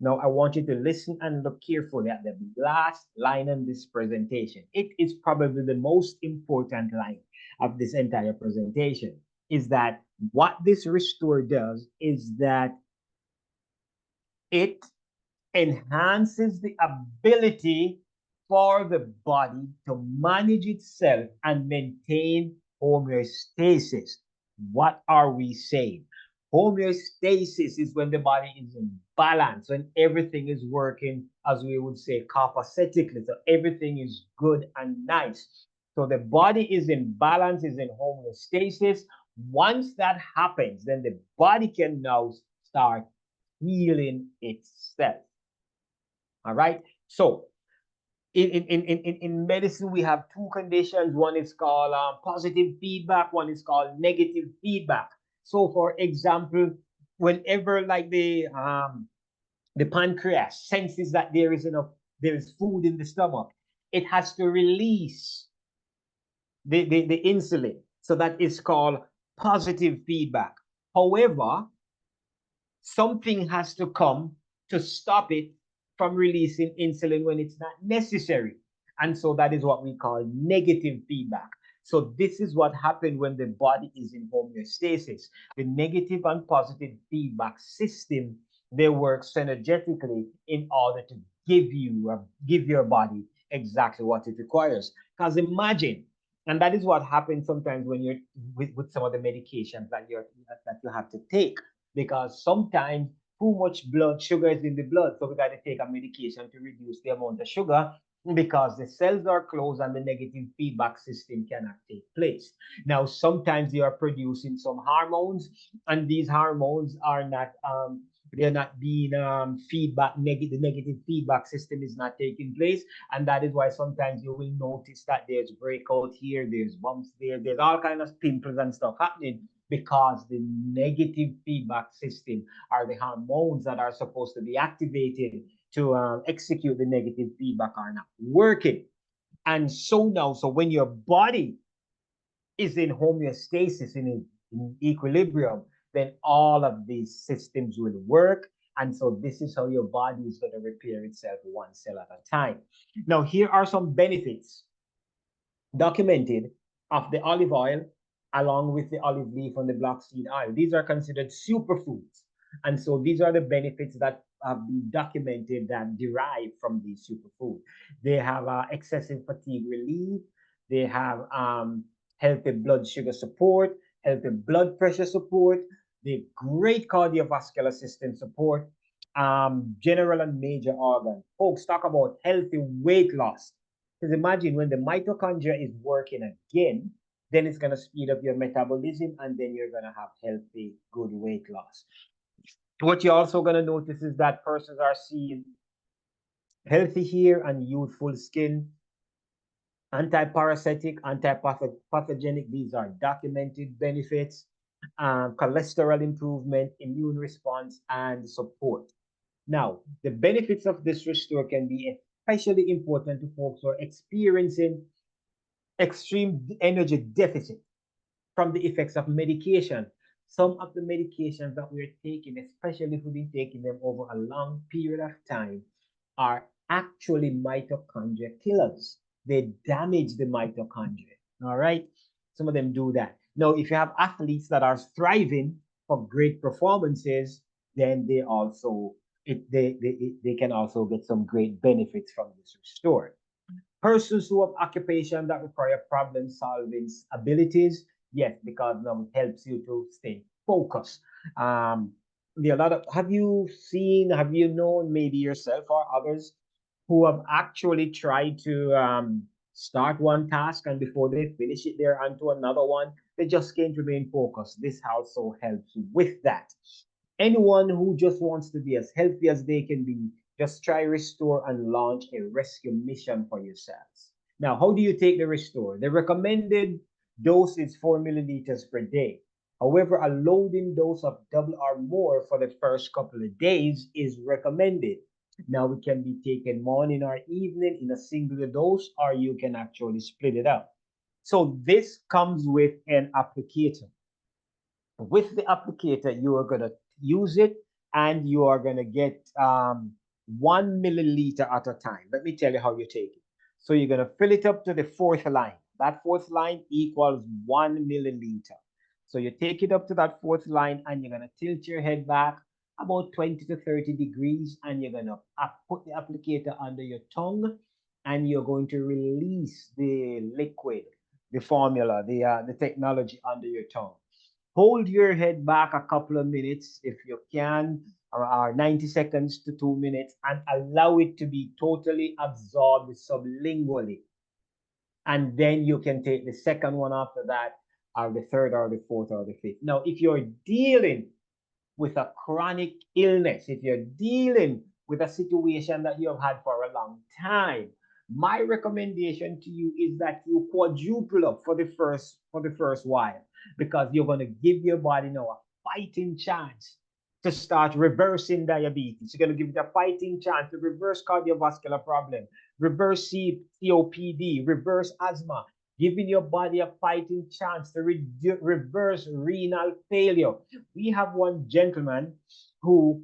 Now, I want you to listen and look carefully at the last line in this presentation. It is probably the most important line of this entire presentation, is that what this restore does is that it enhances the ability for the body to manage itself and maintain homeostasis. What are we saying? Homeostasis is when the body is in balance, when everything is working, as we would say, copacetically. So everything is good and nice. So the body is in balance, is in homeostasis. Once that happens, then the body can now start healing itself. All right. So in medicine, we have two conditions. One is called positive feedback. One is called negative feedback. So, for example, whenever like the pancreas senses that there is food in the stomach, it has to release the insulin. So that is called positive feedback. However, something has to come to stop it from releasing insulin when it's not necessary. And so that is what we call negative feedback. So this is what happened when the body is in homeostasis. The negative and positive feedback system, they work synergetically in order to give your body exactly what it requires. Because imagine, and that is what happens sometimes when you're with some of the medications that you have to take, because sometimes too much blood sugar is in the blood, so we got to take a medication to reduce the amount of sugar, because the cells are closed and the negative feedback system cannot take place. Now, sometimes they are producing some hormones, and these hormones are not they're not being the negative feedback system is not taking place, and that is why sometimes you will notice that there's breakout here, there's bumps there's all kinds of pimples and stuff happening, because the negative feedback system are the hormones that are supposed to be activated to execute the negative feedback are not working. And so now, so when your body is in homeostasis, in equilibrium, then all of these systems will work. And so this is how your body is going to repair itself one cell at a time. Now, here are some benefits documented of the olive oil along with the olive leaf and the black seed oil. These are considered superfoods. And so these are the benefits that have been documented that derive from these superfoods. They have excessive fatigue relief. They have healthy blood sugar support, healthy blood pressure support, the great cardiovascular system support, general and major organ. Folks, talk about healthy weight loss. Because imagine when the mitochondria is working again, then it's going to speed up your metabolism, and then you're going to have healthy, good weight loss. What you're also going to notice is that persons are seeing healthy hair and youthful skin, anti-parasitic, anti-pathogenic. These are documented benefits. Cholesterol improvement, immune response, and support. Now, the benefits of this restore can be especially important to folks who are experiencing extreme energy deficit from the effects of medication. Some of the medications that we're taking, especially if we've been taking them over a long period of time, are actually mitochondria killers. They damage the mitochondria. All right. Some of them do that. Now, if you have athletes that are thriving for great performances, then they can also get some great benefits from this restore. Persons who have occupation that require problem solving abilities, yes, because now it helps you to stay focused. Have you known maybe yourself or others who have actually tried to start one task, and before they finish it, they're onto another one? They just can't remain focused. This also helps with that. Anyone who just wants to be as healthy as they can be, just try Restore and launch a rescue mission for yourselves. Now, how do you take the Restore? The recommended dose is 4 milliliters per day. However, a loading dose of double or more for the first couple of days is recommended. Now, it can be taken morning or evening in a single dose, or you can actually split it up. So this comes with an applicator. With the applicator, you are going to use it and you are going to get 1 milliliter at a time. Let me tell you how you take it. So you're going to fill it up to the fourth line. That fourth line equals 1 milliliter. So you take it up to that fourth line and you're going to tilt your head back about 20 to 30 degrees, and you're going to put the applicator under your tongue, and you're going to release the liquid, the formula, the technology under your tongue. Hold your head back a couple of minutes if you can, or 90 seconds to 2 minutes, and allow it to be totally absorbed sublingually. And then you can take the second one after that, or the third, or the fourth, or the fifth. Now, if you're dealing with a chronic illness, if you're dealing with a situation that you have had for a long time, my recommendation to you is that you quadruple up for the first while, because you're going to give your body now a fighting chance to start reversing diabetes. You're going to give it a fighting chance to reverse cardiovascular problem, reverse COPD, reverse asthma, giving your body a fighting chance to reverse renal failure. We have one gentleman who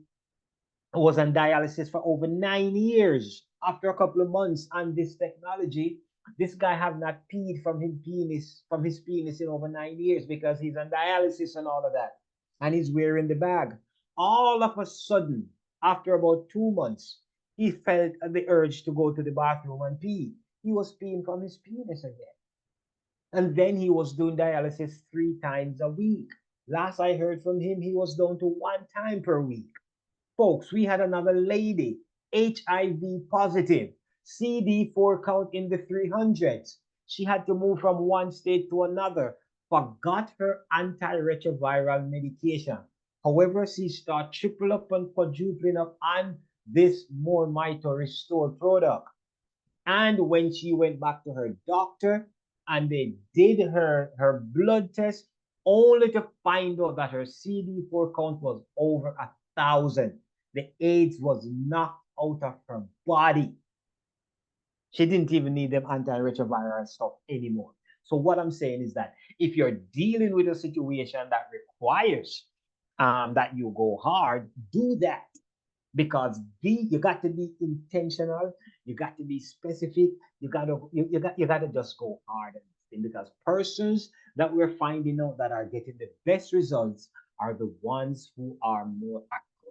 was on dialysis for over 9 years. After a couple of months on this technology, this guy have not peed from his penis in over 9 years, because he's on dialysis and all of that, and he's wearing the bag. All of a sudden, after about 2 months, he felt the urge to go to the bathroom and pee. He was peeing from his penis again. And then he was doing dialysis 3 times a week. Last I heard from him, he was down to 1 time per week. Folks, we had another lady, HIV positive, CD4 count in the 300s. She had to move from one state to another, forgot her antiretroviral medication. However, she started triple up and quadrupling up on this more Mito Restore product. And when she went back to her doctor and they did her blood test, only to find out that her CD4 count was over 1,000. The AIDS was knocked out of her body. She didn't even need them antiretroviral stuff anymore. So what I'm saying is that if you're dealing with a situation that requires that you go hard, do that. Because you got to be intentional, you got to be specific, you got to just go hard at this thing, because persons that we're finding out that are getting the best results are the ones who are more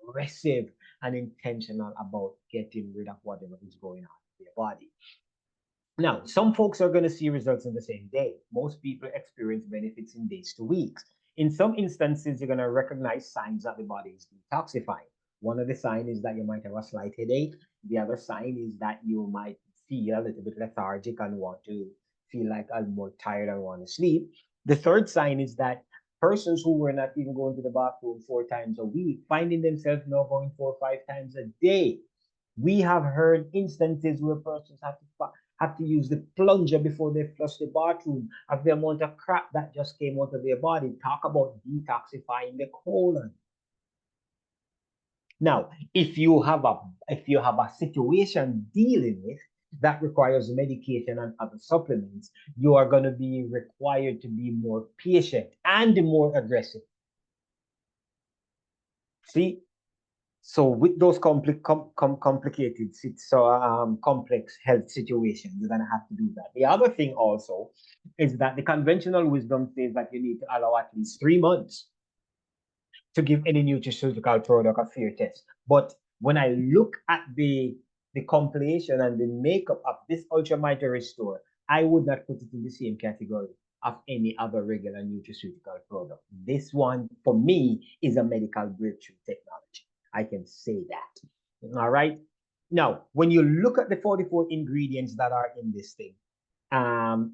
aggressive and intentional about getting rid of whatever is going on in their body. Now, some folks are going to see results in the same day. Most people experience benefits in days to weeks. In some instances, you're going to recognize signs that the body is detoxifying. One of the signs is that you might have a slight headache. The other sign is that you might feel a little bit lethargic and want to feel like I'm more tired and want to sleep. The third sign is that persons who were not even going to the bathroom 4 times a week, finding themselves now going 4 or 5 times a day. We have heard instances where persons have to use the plunger before they flush the bathroom of the amount of crap that just came out of their body. Talk about detoxifying the colon. Now, if you have a situation dealing with that requires medication and other supplements, you are going to be required to be more patient and more aggressive. See? So with those complicated, complex health situations, you're going to have to do that. The other thing also is that the conventional wisdom says that you need to allow at least 3 months to give any nutraceutical product a fair test. But when I look at the compilation and the makeup of this Ultra Mito Restore, I would not put it in the same category of any other regular nutraceutical product. This one, for me, is a medical breakthrough technology. I can say that. All right. Now, when you look at the 44 ingredients that are in this thing,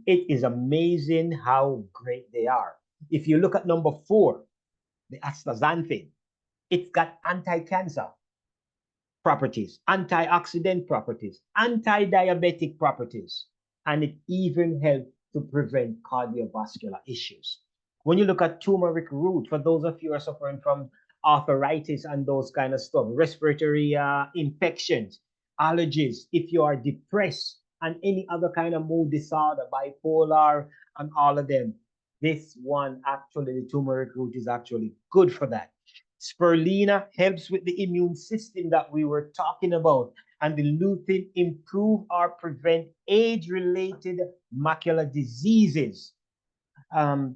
it is amazing how great they are. If you look at number 4, the astaxanthin, it's got anti-cancer properties, antioxidant properties, anti-diabetic properties, and it even helps to prevent cardiovascular issues. When you look at turmeric root, for those of you who are suffering from arthritis and those kind of stuff, respiratory infections, allergies, if you are depressed and any other kind of mood disorder, bipolar, and all of them, this one actually, the turmeric root is actually good for that. Spirulina helps with the immune system that we were talking about. And the lutein improve or prevent age-related macular diseases.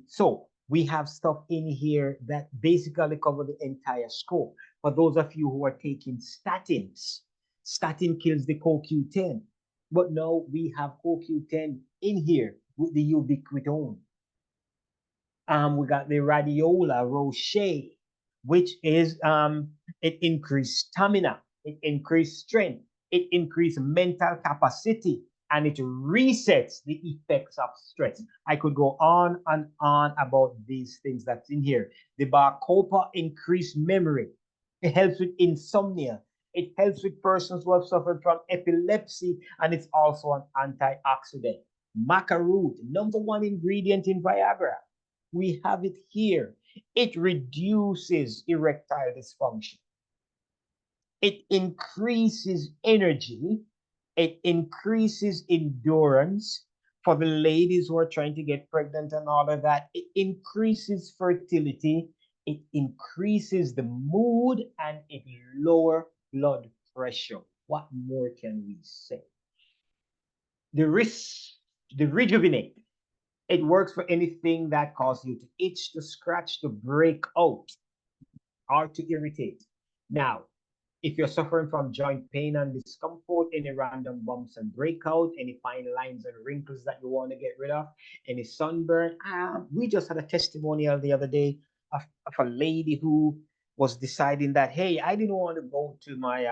So we have stuff in here that basically cover the entire scope. For those of you who are taking statins, statin kills the CoQ10. But now we have CoQ10 in here with the ubiquitone. We got the Radiola Roche, which is it increased stamina, it increased strength, it increased mental capacity, and it resets the effects of stress. I could go on and on about these things that's in here. The Bacopa increased memory. It helps with insomnia. It helps with persons who have suffered from epilepsy, and it's also an antioxidant. Maca root, #1 ingredient in Viagra. We have it here. It reduces erectile dysfunction. It increases energy. It increases endurance for the ladies who are trying to get pregnant and all of that. It increases fertility. It increases the mood and it lowers blood pressure. What more can we say? The rejuvenate. It works for anything that causes you to itch, to scratch, to break out, or to irritate. Now, if you're suffering from joint pain and discomfort, any random bumps and breakout, any fine lines and wrinkles that you want to get rid of, any sunburn. We just had a testimonial the other day of a lady who was deciding that, hey, I didn't want to go to my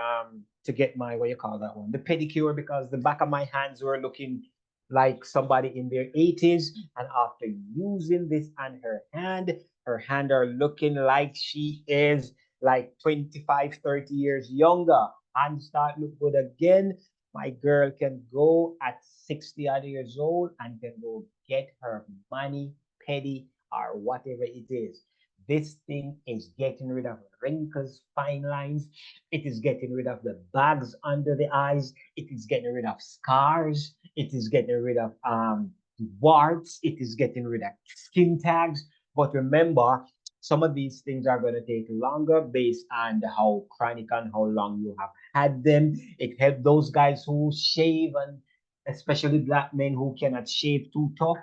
to get my, what you call that one, the pedicure, because the back of my hands were looking like somebody in their 80s. And after using this on her hand are looking like she is like 25, 30 years younger. And start look good again. My girl can go at 60 odd years old and can go get her money, petty, or whatever it is. This thing is getting rid of wrinkles, fine lines. It is getting rid of the bags under the eyes. It is getting rid of scars. It is getting rid of warts. It is getting rid of skin tags. But remember, some of these things are going to take longer based on how chronic and how long you have had them. It helps those guys who shave, and especially black men who cannot shave too tough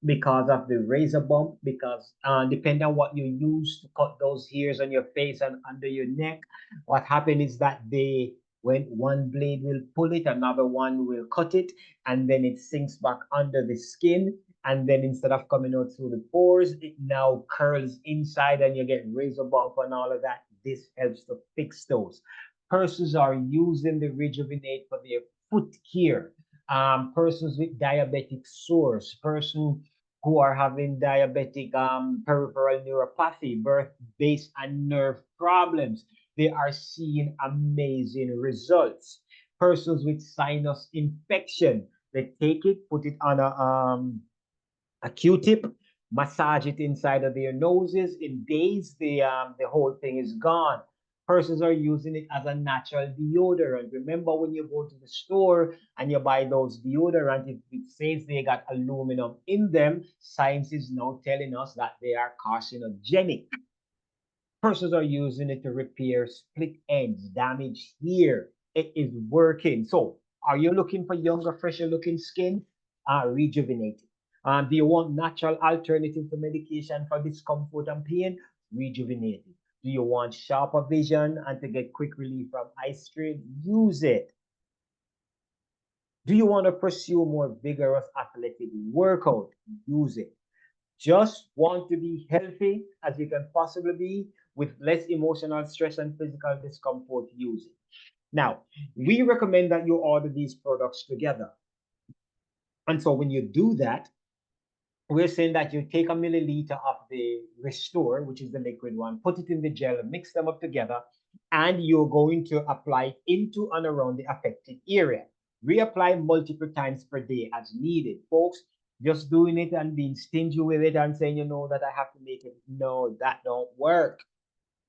because of the razor bump, because depending on what you use to cut those hairs on your face and under your neck, what happens is that when one blade will pull it, another one will cut it, and then it sinks back under the skin. And then instead of coming out through the pores, it now curls inside and you get razor bump and all of that. This helps to fix those. Persons are using the Rejuvenate for their foot care. Persons with diabetic sores, persons who are having diabetic peripheral neuropathy, birth-based and nerve problems, they are seeing amazing results. Persons with sinus infection, they take it, put it on a Q-tip, massage it inside of their noses. In days, the whole thing is gone. Persons are using it as a natural deodorant. Remember, when you go to the store and you buy those deodorants, if it says they got aluminum in them, science is now telling us that they are carcinogenic. Persons are using it to repair split ends, damage here. It is working. So, are you looking for younger, fresher looking skin? Rejuvenate. Do you want natural alternative to medication for discomfort and pain? Rejuvenate. Do you want sharper vision and to get quick relief from eye strain? Use it. Do you want to pursue more vigorous athletic workout? Use it. Just want to be healthy as you can possibly be with less emotional stress and physical discomfort? Use it. Now, we recommend that you order these products together. And so when you do that, we're saying that you take a milliliter of the Restore, which is the liquid one, put it in the gel, mix them up together, and you're going to apply it into and around the affected area. Reapply multiple times per day as needed. Folks, just doing it and being stingy with it and saying, you know, that I have to make it. No, that don't work.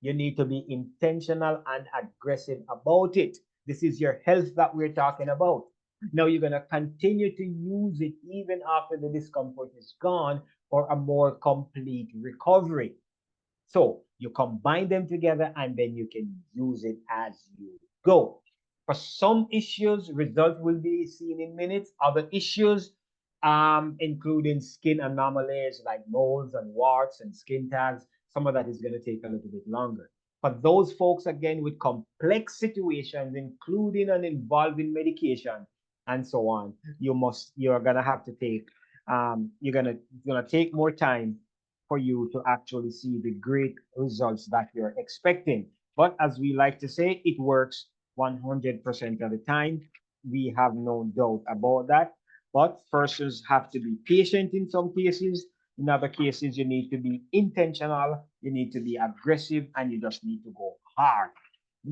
You need to be intentional and aggressive about it. This is your health that we're talking about. Now you're going to continue to use it even after the discomfort is gone for a more complete recovery. So You combine them together and then you can use it as you go. For some issues, results will be seen in minutes. Other issues, including skin anomalies like moles and warts and skin tags, some of that is going to take a little bit longer. For those folks, again, with complex situations, including and involving medication and so on, you're going to have to take, you're going to take more time for you to actually see the great results that you're expecting. But as we like to say, it works 100% of the time. We have no doubt about that. But persons have to be patient in some cases. In other cases, you need to be intentional, you need to be aggressive, and you just need to go hard.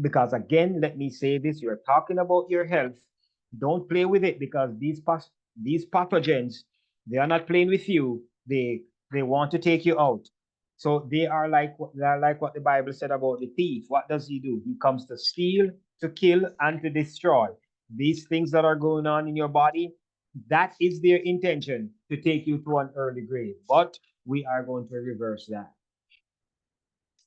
Because again, let me say this, you're talking about your health. Don't play with it because these pathogens, they are not playing with you. They want to take you out. So they are like what the Bible said about the thief. What does he do? He comes to steal, to kill, and to destroy. These things that are going on in your body, that is their intention to take you to an early grave. But we are going to reverse that.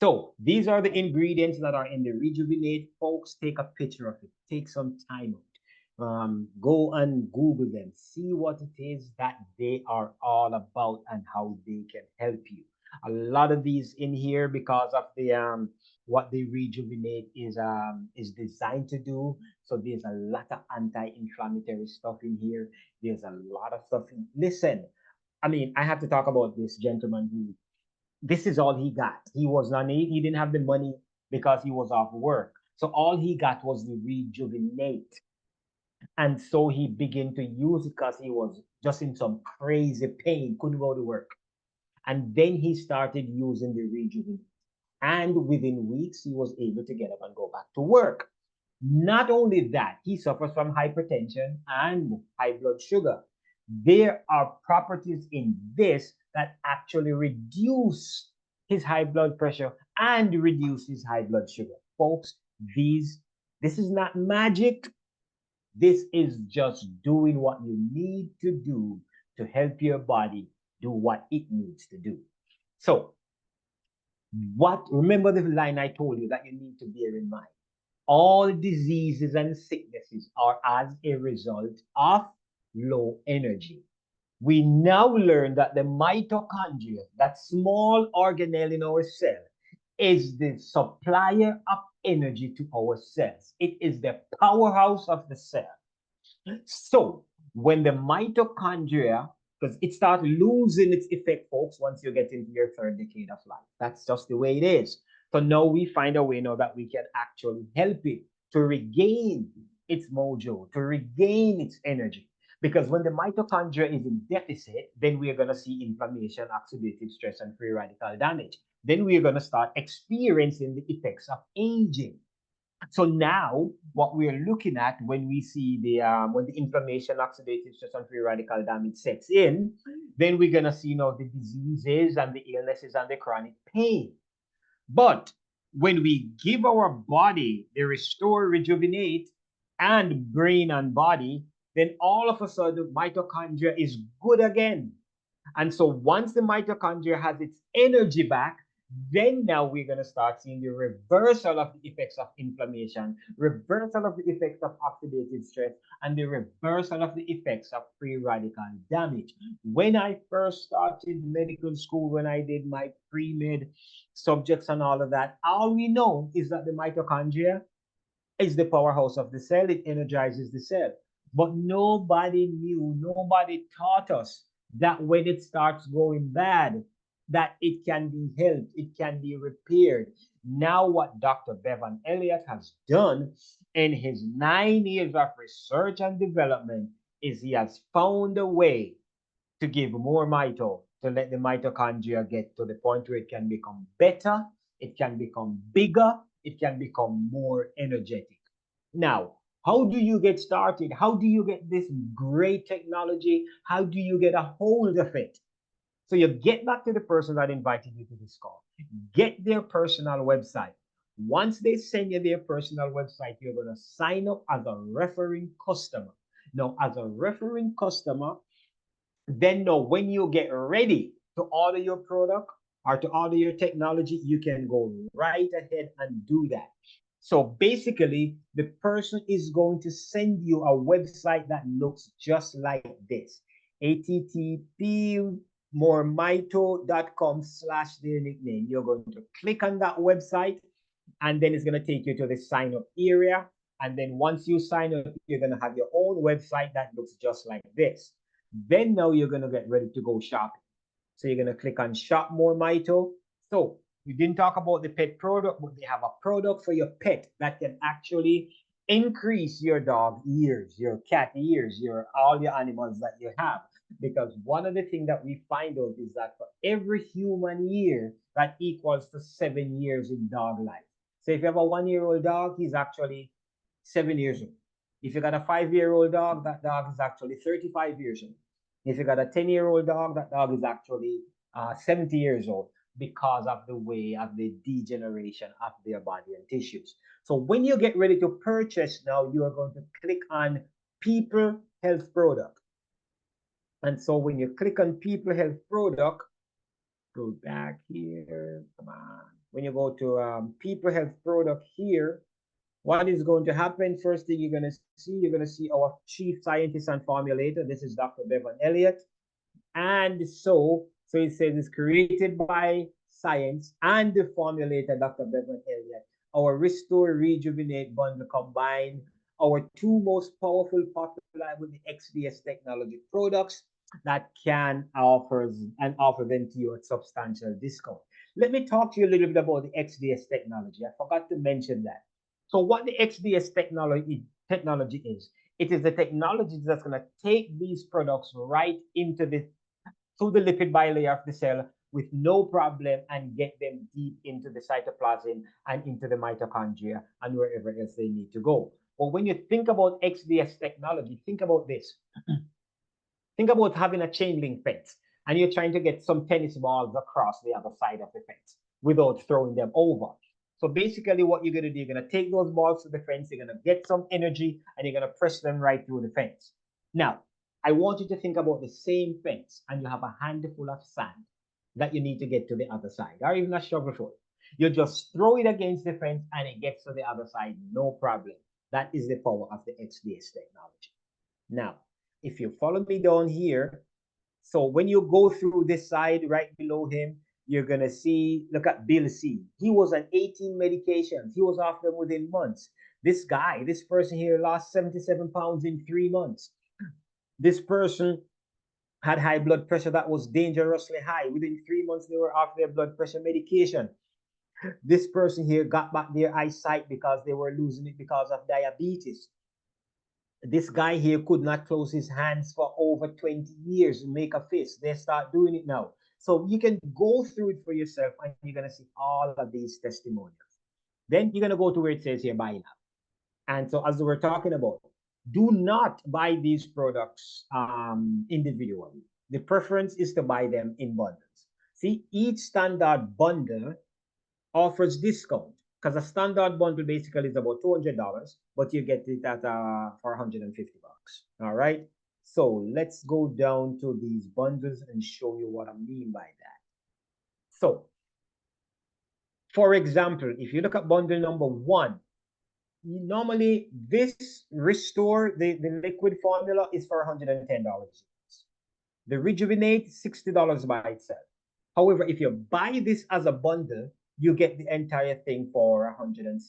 So these are the ingredients that are in the Rejuvenate. Folks, take a picture of it. Take some time out. Go and Google them. See what it is that they are all about and how they can help you. A lot of these in here because of the what the Rejuvenate is designed to do. So there's a lot of anti-inflammatory stuff in here. There's a lot of stuff. Listen, I mean, I have to talk about this gentleman who this is all he got. He was not he didn't have the money because he was off work. So all he got was the Rejuvenate. And so he began to use it because he was just in some crazy pain, couldn't go to work. And then he started using the Rejuvenate. And within weeks, he was able to get up and go back to work. Not only that, he suffers from hypertension and high blood sugar. There are properties in this that actually reduce his high blood pressure and reduce his high blood sugar. Folks, this is not magic. This is just doing what you need to do to help your body do what it needs to do. So, remember the line I told you that you need to bear in mind. All diseases and sicknesses are as a result of low energy. We now learn that the mitochondria, that small organelle in our cell, is the supplier of energy to our cells. It is the powerhouse of the cell. So when the mitochondria, because it starts losing its effect, folks, once you get into your third decade of life. That's just the way it is. So now we find a way now that we can actually help it to regain its mojo, to regain its energy. Because when the mitochondria is in deficit, then we are going to see inflammation, oxidative stress, and free radical damage. Then we are going to start experiencing the effects of aging. So now, what we are looking at when we see when the inflammation, oxidative stress, and free radical damage sets in, then we're gonna see now the diseases and the illnesses and the chronic pain. But when we give our body the restore, rejuvenate, and brain and body, then all of a sudden mitochondria is good again. And so once the mitochondria has its energy back, then now we're going to start seeing the reversal of the effects of inflammation, reversal of the effects of oxidative stress, and the reversal of the effects of free radical damage. When I first started medical school, when I did my pre-med subjects and all of that, all we know is that the mitochondria is the powerhouse of the cell. It energizes the cell. But nobody knew, nobody taught us that when it starts going bad, that it can be helped, it can be repaired. Now, what Dr. Bevan Elliott has done in his 9 years of research and development is he has found a way to give more mito, to let the mitochondria get to the point where it can become better, it can become bigger, it can become more energetic. Now, how do you get started? How do you get this great technology? How do you get a hold of it? So you get back to the person that invited you to this call. Get their personal website. Once they send you their personal website, you're going to sign up as a referring customer. Now, as a referring customer, then now when you get ready to order your product, or to order your technology, you can go right ahead and do that. So basically, the person is going to send you a website that looks just like this. http moremito.com/ their nickname. You're going to click on that website, and then it's going to take you to the sign up area. And then once you sign up, you're going to have your own website that looks just like this. Then now you're going to get ready to go shopping. So you're going to click on Shop More Mito. So we didn't talk about the pet product, but they have a product for your pet that can actually increase your dog years, your cat years, all your animals that you have. Because one of the things that we find out is that for every human year, that equals to 7 years in dog life. So if you have a 1-year-old dog, he's actually 7 years old. If you got a 5-year-old dog, that dog is actually 35 years old. If you got a 10-year-old dog, that dog is actually 70 years old because of the way of the degeneration of their body and tissues. So when you get ready to purchase now, you are going to click on People Health Product. And so when you click on People Health Product, go back here, come on. When you go to People Health Product here, what is going to happen? First thing you're going to see our chief scientist and formulator. This is Dr. Bevan Elliott. And so it says it's created by science and the formulator, Dr. Bevan Elliott. Our Restore, Rejuvenate bundle combine our two most powerful, popular with the XDS technology products that can offer them to you at substantial discount. Let me talk to you a little bit about the XDS technology. I forgot to mention that. So what the XDS technology is, it is the technology that's going to take these products right into through the lipid bilayer of the cell with no problem and get them deep into the cytoplasm and into the mitochondria and wherever else they need to go. But when you think about XDS technology, think about this. Think about having a chain link fence and you're trying to get some tennis balls across the other side of the fence without throwing them over. So basically what you're going to do, you're going to take those balls to the fence, you're going to get some energy, and you're going to press them right through the fence. Now, I want you to think about the same fence, and you have a handful of sand that you need to get to the other side, or even a shovelful. You just throw it against the fence, and it gets to the other side, no problem. That is the power of the XDS technology. Now, if you follow me down here, so when you go through this side right below him, you're going to see, look at Bill C. He was on 18 medications. He was off them within months. This person here lost 77 pounds in 3 months. This person had high blood pressure that was dangerously high. Within 3 months, they were off their blood pressure medication. This person here got back their eyesight because they were losing it because of diabetes. This guy here could not close his hands for over 20 years and make a fist. They start doing it now. So you can go through it for yourself and you're going to see all of these testimonials. Then you're going to go to where it says here, buy now. And so as we're talking about, do not buy these products individually. The preference is to buy them in bundles. See, each standard bundle offers discount because a standard bundle basically is about $200, but you get it at for $150. All right. So let's go down to these bundles and show you what I mean by that. So, for example, if you look at bundle number 1, normally this Restore, the liquid formula is for $110. The Rejuvenate, $60 by itself. However, if you buy this as a bundle, you get the entire thing for $160.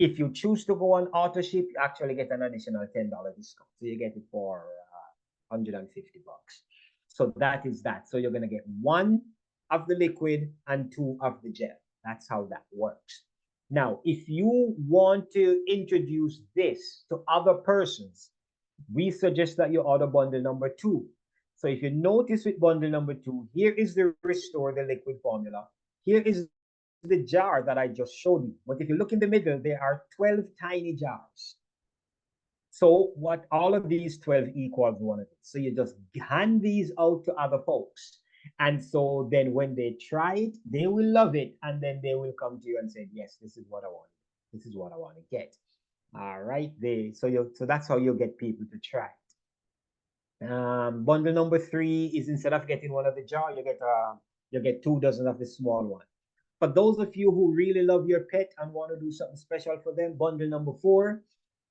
If you choose to go on auto ship, you actually get an additional $10 discount. So you get it for $150. So that is that. So you're going to get 1 of the liquid and 2 of the gel. That's how that works. Now, if you want to introduce this to other persons, we suggest that you order bundle number 2. So if you notice with bundle number 2, here is the Restore, the liquid formula. Here is the jar that I just showed you. But if you look in the middle, there are 12 tiny jars. So what all of these 12 equals one of it. So you just hand these out to other folks. And so then when they try it, they will love it. And then they will come to you and say, yes, this is what I want. This is what I want to get. All right. So that's how you get people to try it. Bundle number 3 is instead of getting one of the jar, you get You get 2 dozen of the small one. For those of you who really love your pet and want to do something special for them, bundle number 4.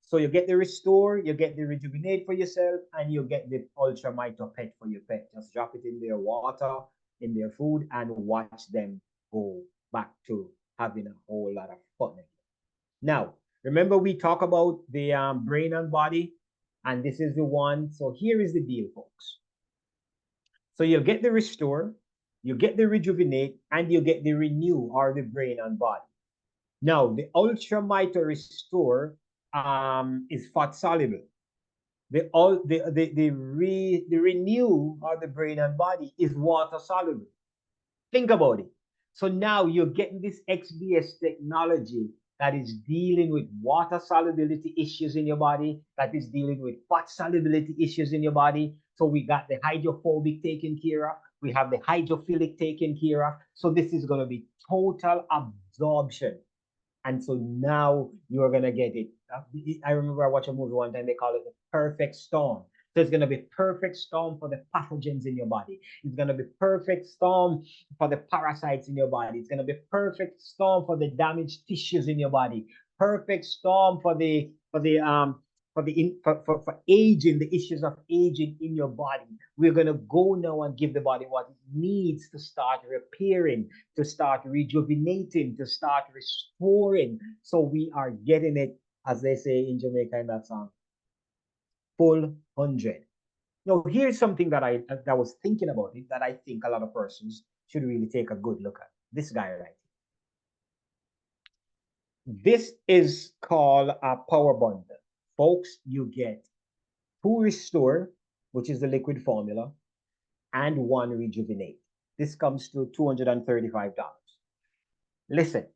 So you get the Restore, you get the Rejuvenate for yourself, and you get the Ultra Mito Pet for your pet. Just drop it in their water, in their food, and watch them go back to having a whole lot of fun again. Now, remember we talk about the brain and body, and this is the one. So here is the deal, folks. So you get the Restore, you get the Rejuvenate, and you get the Renew, or the brain and body. Now, the Ultra Mito Restore is fat soluble. The Renew, or the brain and body, is water soluble. Think about it. So now you're getting this XBS technology that is dealing with water solubility issues in your body, that is dealing with fat solubility issues in your body. So we got the hydrophobic taken care of, we have the hydrophilic taken care of. So this is going to be total absorption. And so now you're going to get it. I remember I watched a movie one time, they call it the perfect storm. So it's going to be perfect storm for the pathogens in your body. It's going to be perfect storm for the parasites in your body. It's going to be perfect storm for the damaged tissues in your body. Perfect storm for aging, the issues of aging in your body. We're going to go now and give the body what it needs to start repairing, to start rejuvenating, to start restoring. So we are getting it, as they say in Jamaica in that song, full 100. Now, here's something that I was thinking about it, that I think a lot of persons should really take a good look at. This guy right here. This is called a power bundle. Folks, you get 2 Restore, which is the liquid formula, and 1 Rejuvenate. This comes to $235. Listen,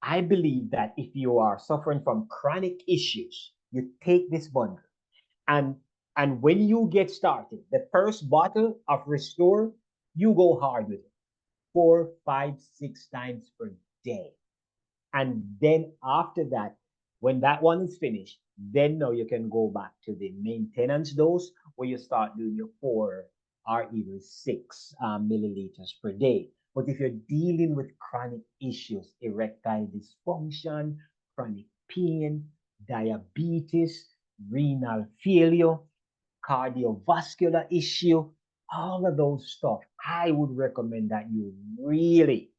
I believe that if you are suffering from chronic issues, you take this bundle, and when you get started, the first bottle of Restore, you go hard with it 4, 5, 6 times per day. And then after that, when that one is finished, then now you can go back to the maintenance dose, where you start doing your 4 or even 6 milliliters per day. But if you're dealing with chronic issues, erectile dysfunction, chronic pain, diabetes, renal failure, cardiovascular issue, all of those stuff, I would recommend that you really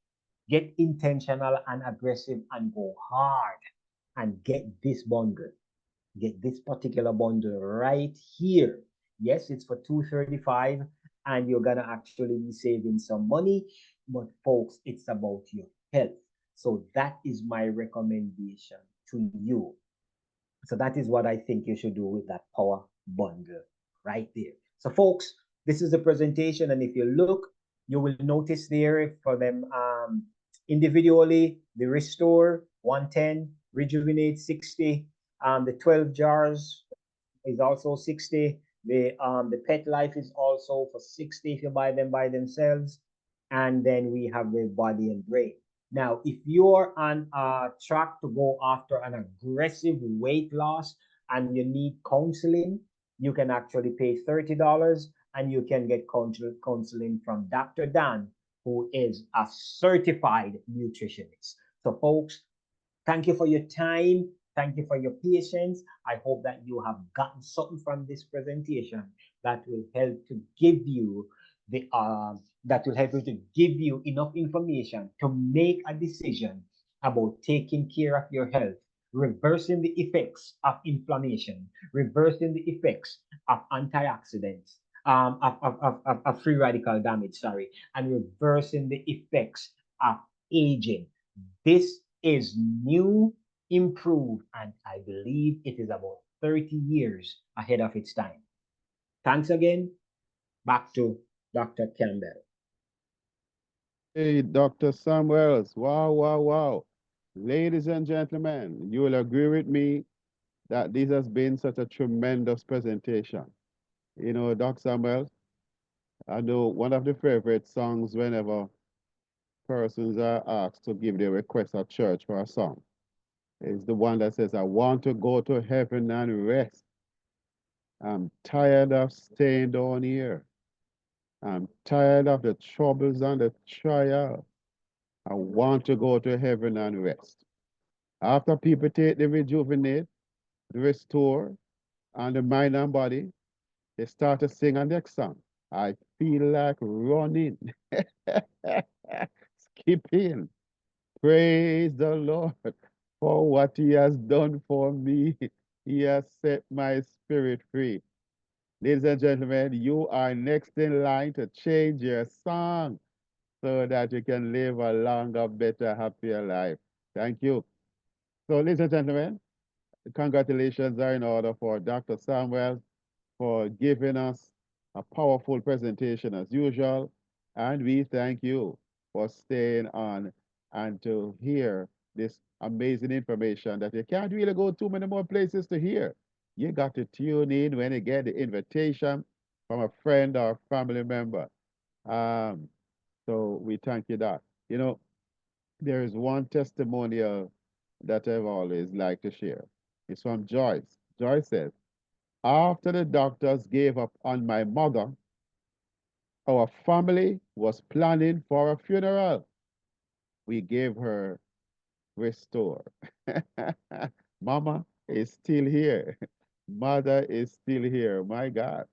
get intentional and aggressive and go hard and get this bundle. Get this particular bundle right here. Yes, it's for $235, and you're gonna actually be saving some money. But folks, it's about your health. So that is my recommendation to you. So that is what I think you should do with that power bundle right there. So folks, this is the presentation, and if you look, you will notice there for them individually, the Restore 110, Rejuvenate 60, the 12 jars is also 60. The Pet Life is also for 60 if you buy them by themselves. And then we have the Body and Brain. Now, if you're on a track to go after an aggressive weight loss and you need counseling, you can actually pay $30 and you can get counseling from Dr. Dan, who is a certified nutritionist. So, folks, thank you for your time. Thank you for your patience. I hope that you have gotten something from this presentation that will help to give you enough information to make a decision about taking care of your health, reversing the effects of inflammation, reversing the effects of antioxidants, of free radical damage, sorry, and reversing the effects of aging. This is new, improved, and I believe it is about 30 years ahead of its time. Thanks again. Back to Dr. Campbell. Hey, Dr. Samuels. Wow, wow, wow. Ladies and gentlemen, you will agree with me that this has been such a tremendous presentation. You know, Dr. Samuels, I know one of the favorite songs whenever persons are asked to give their request at church for a song is the one that says, I want to go to heaven and rest. I'm tired of staying down here. I'm tired of the troubles and the trial. I want to go to heaven and rest. After people take the rejuvenate, the restore, and the mind and body, they start to sing a next song. I feel like running, skipping. Praise the Lord for what He has done for me. He has set my spirit free. Ladies and gentlemen, you are next in line to change your song so that you can live a longer, better, happier life. Thank you. So, ladies and gentlemen, congratulations are in order for Dr. Samuel for giving us a powerful presentation as usual. And we thank you for staying on and to hear this amazing information that you can't really go too many more places to hear. You got to tune in when you get the invitation from a friend or family member. Um, so we thank you that. You know, there is one testimonial that I've always liked to share. It's from Joyce. Joyce says, after the doctors gave up on my mother, our family was planning for a funeral. We gave her Restore. Mama is still here. Mother is still here. My God.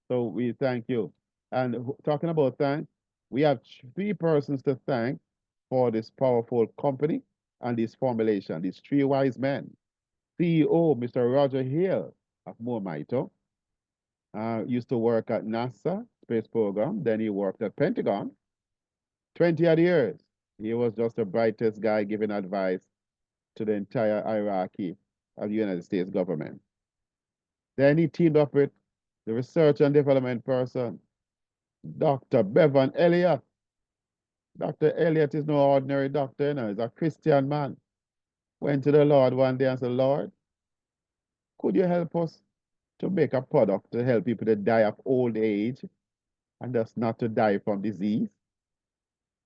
So we thank you. And talking about thank, we have three persons to thank for this powerful company and this formulation, these three wise men. CEO, Mr. Roger Hill of Moormito, used to work at NASA space program. Then he worked at Pentagon 20 odd years. He was just the brightest guy giving advice to the entire hierarchy of the United States government. Then he teamed up with the research and development person, Dr. Bevan Elliott. Dr. Elliott is no ordinary doctor, you know, he's a Christian man. Went to the Lord one day and said, Lord, could you help us to make a product to help people to die of old age and just not to die from disease?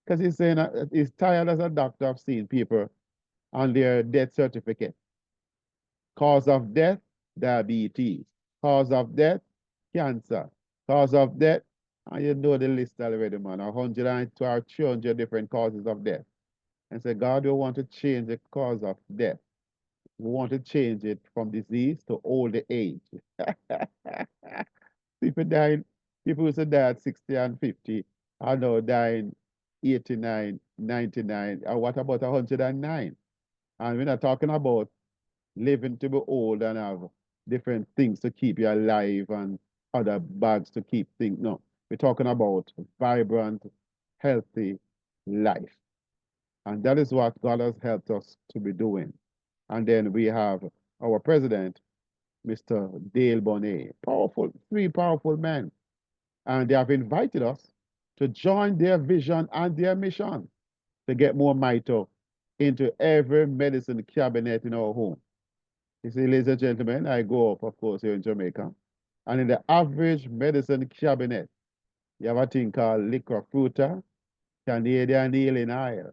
Because he's saying he's tired as a doctor of seeing people on their death certificate. Cause of death, diabetes. Cause of death, cancer. Cause of death, and you know the list already, man. 100 or 200 different causes of death. And say, God, we want to change the cause of death. We want to change it from disease to old age. People dying, people used to die at 60 and 50 are now dying 89, 99. And what about 109? And we're not talking about living to be old and have different things to keep you alive and other bags to keep things. No, we're talking about vibrant, healthy life. And that is what God has helped us to be doing. And then we have our president, Mr. Dale Bonet. Powerful, three powerful men. And they have invited us to join their vision and their mission to get more mito into every medicine cabinet in our home. You see, ladies and gentlemen, I go up, of course, here in Jamaica. And in the average medicine cabinet, you have a thing called liquor fruta, Canadian healing oil,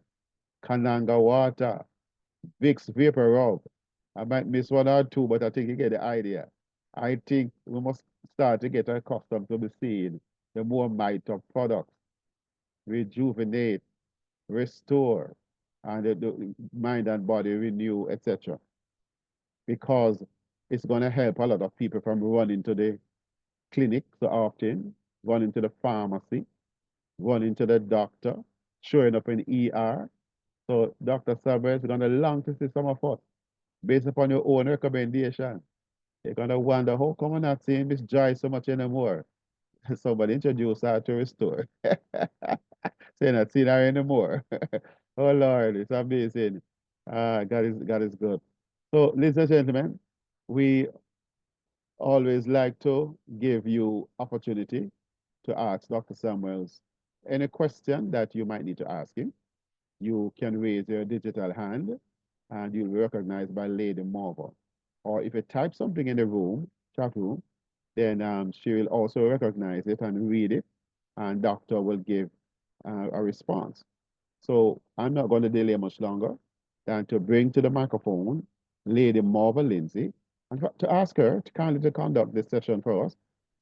Kananga water, Vicks Vapor Rub. I might miss one or two, but I think you get the idea. I think we must start to get accustomed to be seeing the more might of products, rejuvenate, restore, and the mind and body renew, etc. Because it's going to help a lot of people from running to the clinic so often, running to the pharmacy, running to the doctor, showing up in ER. So Dr. Samuel is going to long to see some of us based upon your own recommendation. You're going to wonder, how come I'm not seeing Miss Joy so much anymore? Somebody introduced her to Restore. So you're not seeing her anymore. Oh Lord, it's amazing. God is good. So, ladies and gentlemen, we always like to give you opportunity to ask Dr. Samuels any question that you might need to ask him. You can raise your digital hand and you'll be recognized by Lady Marvel. Or if you type something in the room, chat room, then she will also recognize it and read it, and doctor will give a response. So I'm not going to delay much longer than to bring to the microphone Lady Marvel Lindsay and to ask her to kindly to conduct this session for us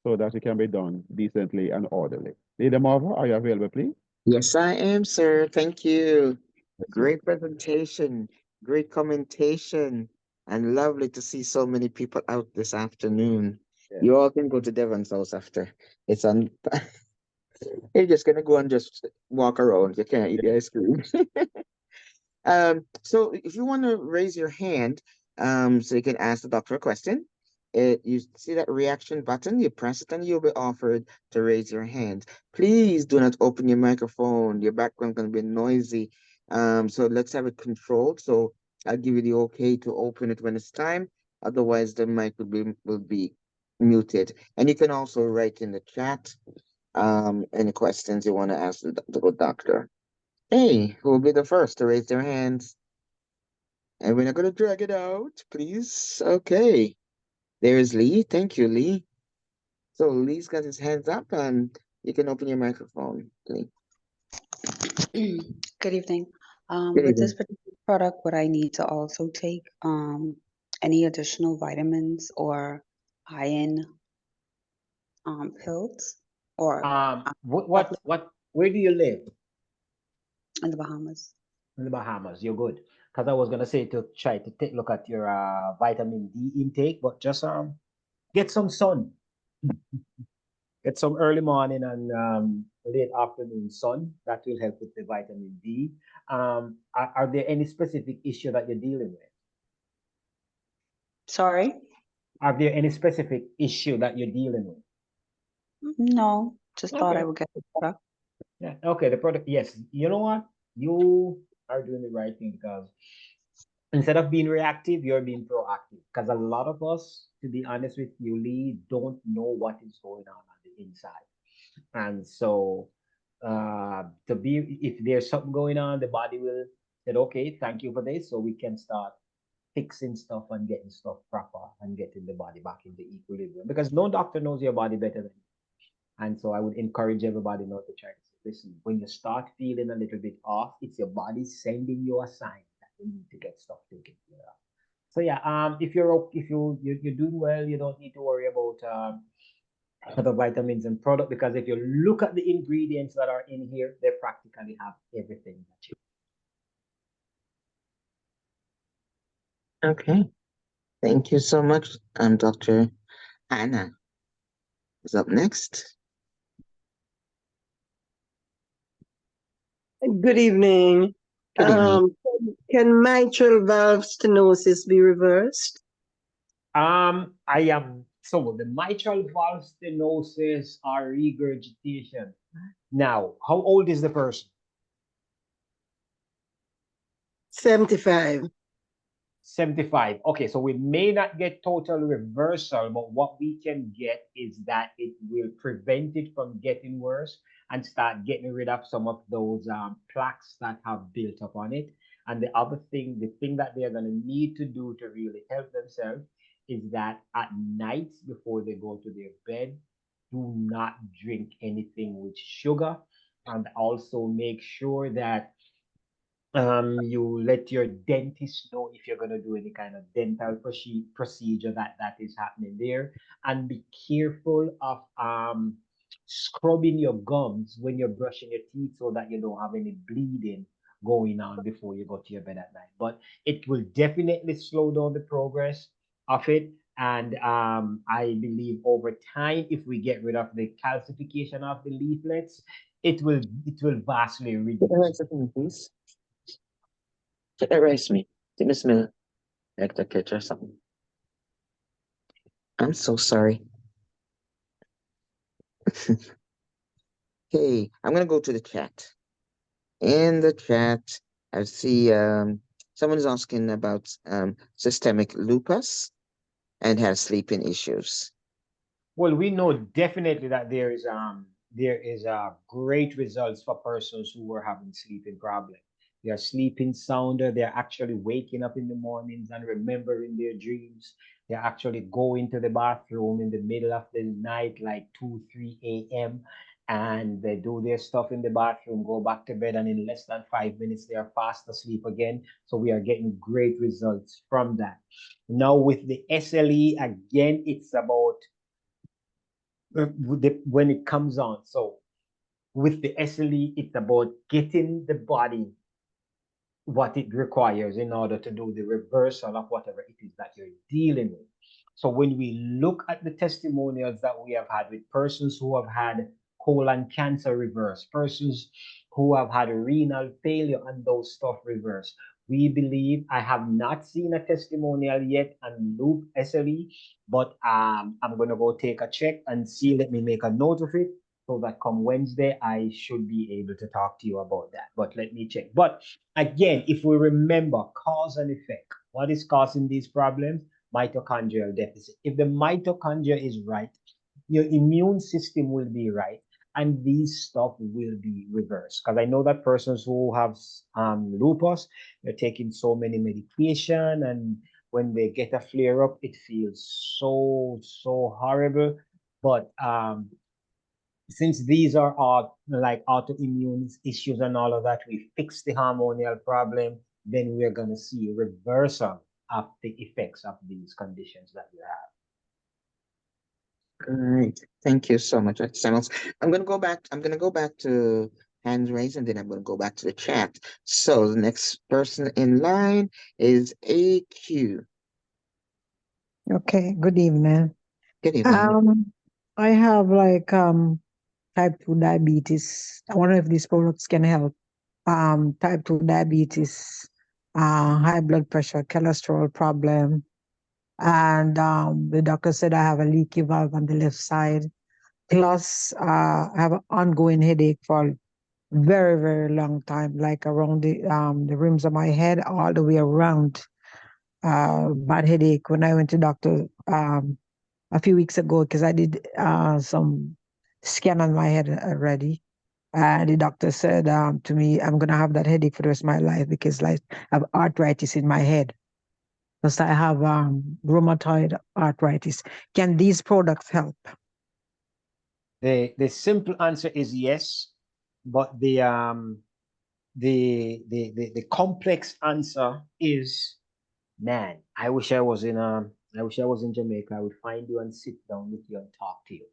so that it can be done decently and orderly. Leader Marva, are you available, please? Yes, I am, sir. Thank you. Yes, sir. Great presentation, great commentation, and lovely to see so many people out this afternoon. Yeah. You all can go to Devon's house after. It's on. You're just gonna go and just walk around. You can't eat the ice cream. So if you want to raise your hand, so you can ask the doctor a question, you see that reaction button, you press it and you'll be offered to raise your hand. Please do not open your microphone. Your background can be noisy. So let's have it controlled. So I'll give you the okay to open it when it's time. Otherwise, the mic will be muted. And you can also write in the chat any questions you want to ask the good doctor. Hey, who will be the first to raise their hands? And we're not going to drag it out, please. Okay. There's Lee. Thank you, Lee. So Lee's got his hands up, and you can open your microphone, Lee. Good evening. Good With this evening. particular product, would I need to also take any additional vitamins or iron pills or Where do you live? in the Bahamas? In the Bahamas. You're good. Because I was gonna say to try to take a look at your vitamin D intake, but just get some sun. Get some early morning and late afternoon sun. That will help with the vitamin D. Are there any specific issue that you're dealing with? Sorry? Are there any specific issue that you're dealing with? No, just thought I Okay. would get the product. Yeah. Okay. The product. Yes. You know what? You are doing the right thing because instead of being reactive, you're being proactive. Because a lot of us, to be honest with you, Lee, don't know what is going on the inside. And so, if there's something going on, the body will say, okay, thank you for this. So we can start fixing stuff and getting stuff proper and getting the body back in the equilibrium. Because no doctor knows your body better than you. And so I would encourage everybody not to try to say, listen, when you start feeling a little bit off, it's your body sending you a sign that you need to get stuff taken care of. So yeah, if you're doing well, you don't need to worry about the vitamins and product, because if you look at the ingredients that are in here, they practically have everything that you Okay. Thank you so much. Dr. Anna is up next. Good evening. Good evening. Can mitral valve stenosis be reversed? So the mitral valve stenosis or regurgitation. Now, how old is the person? 75. 75. Okay, so we may not get total reversal, but what we can get is that it will prevent it from getting worse and start getting rid of some of those plaques that have built up on it. And the other thing, the thing that they're going to need to do to really help themselves is that at night before they go to their bed, do not drink anything with sugar, and also make sure that you let your dentist know if you're going to do any kind of dental procedure that is happening there, and be careful of scrubbing your gums when you're brushing your teeth so that you don't have any bleeding going on before you go to your bed at night. But it will definitely slow down the progress of it. And I believe over time, if we get rid of the calcification of the leaflets, it will vastly Get the reduce. rice with me, please. Get that rice me. Didn't smell like the kitchen or something. I'm so sorry. Okay, I'm gonna go to the chat. In the chat, I see someone is asking about systemic lupus and has sleeping issues. Well, we know definitely that there is great results for persons who were having sleeping problems. They are sleeping sounder. They're actually waking up in the mornings and remembering their dreams. They're actually going to the bathroom in the middle of the night, like 2, 3 a.m. And they do their stuff in the bathroom, go back to bed, and in less than 5 minutes, they are fast asleep again. So we are getting great results from that. Now with the SLE, again, it's about when it comes on. So With the SLE, it's about getting the body what it requires in order to do the reversal of whatever it is that you're dealing with. So when we look at the testimonials that we have had with persons who have had colon cancer reversed, persons who have had renal failure and those stuff reversed, we believe, I have not seen a testimonial yet on Loop SLE, but I'm going to go take a check and see. Let me make a note of it so that come Wednesday, I should be able to talk to you about that. But let me check. But again, if we remember cause and effect, what is causing these problems? Mitochondrial deficit. If the mitochondria is right, your immune system will be right, and these stuff will be reversed. Because I know that persons who have lupus, they're taking so many medication, and when they get a flare up, it feels so horrible. But since these are all like autoimmune issues and all of that, we fix the hormonal problem, then we're going to see a reversal of the effects of these conditions that we have. Great. Thank you so much, Dr. Samuels. I'm going to go back to hands raised, and then I'm going to go back to the chat. So the next person in line is AQ. Okay, good evening. Good evening. I have like type 2 diabetes. I wonder if these products can help. Type 2 diabetes, high blood pressure, cholesterol problem, and the doctor said I have a leaky valve on the left side. Plus, I have an ongoing headache for a very, very long time, like around the rims of my head, all the way around. Bad headache. When I went to doctor a few weeks ago, because I did some scan on my head already. And the doctor said to me, I'm going to have that headache for the rest of my life because like, I have arthritis in my head. Plus, I have rheumatoid arthritis. Can these products help? The simple answer is yes, but the complex answer is, man, I wish I was in Jamaica. I would find you and sit down with you and talk to you.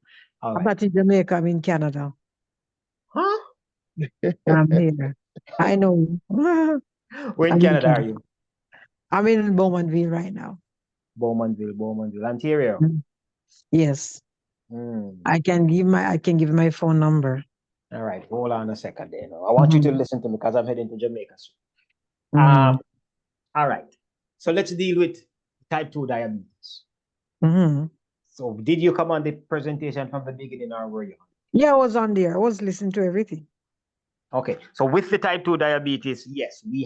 All right. But in Jamaica, I'm in Canada. Huh? I'm here. I know. Where in I'm Canada are you? I'm in Bowmanville right now. Bowmanville, Ontario. Yes. Mm. I can give my phone number. All right, hold on a second there. I want you to listen to me because I'm heading to Jamaica soon. All right. So let's deal with type 2 diabetes. So did you come on the presentation from the beginning or were you on? Yeah, I was on there. I was listening to everything. Okay. So with the type 2 diabetes, yes, we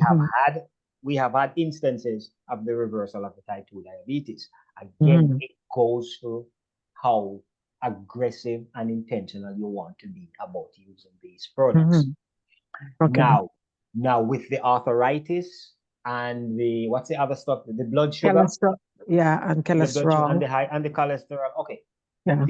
have had instances of the reversal of the type 2 diabetes. Again, it goes to how aggressive and intentional you want to be about using these products. Okay. Now with the arthritis and the what's the other stuff? The blood sugar. Cholesterol. Yeah, and cholesterol. And the cholesterol. Okay. Yeah.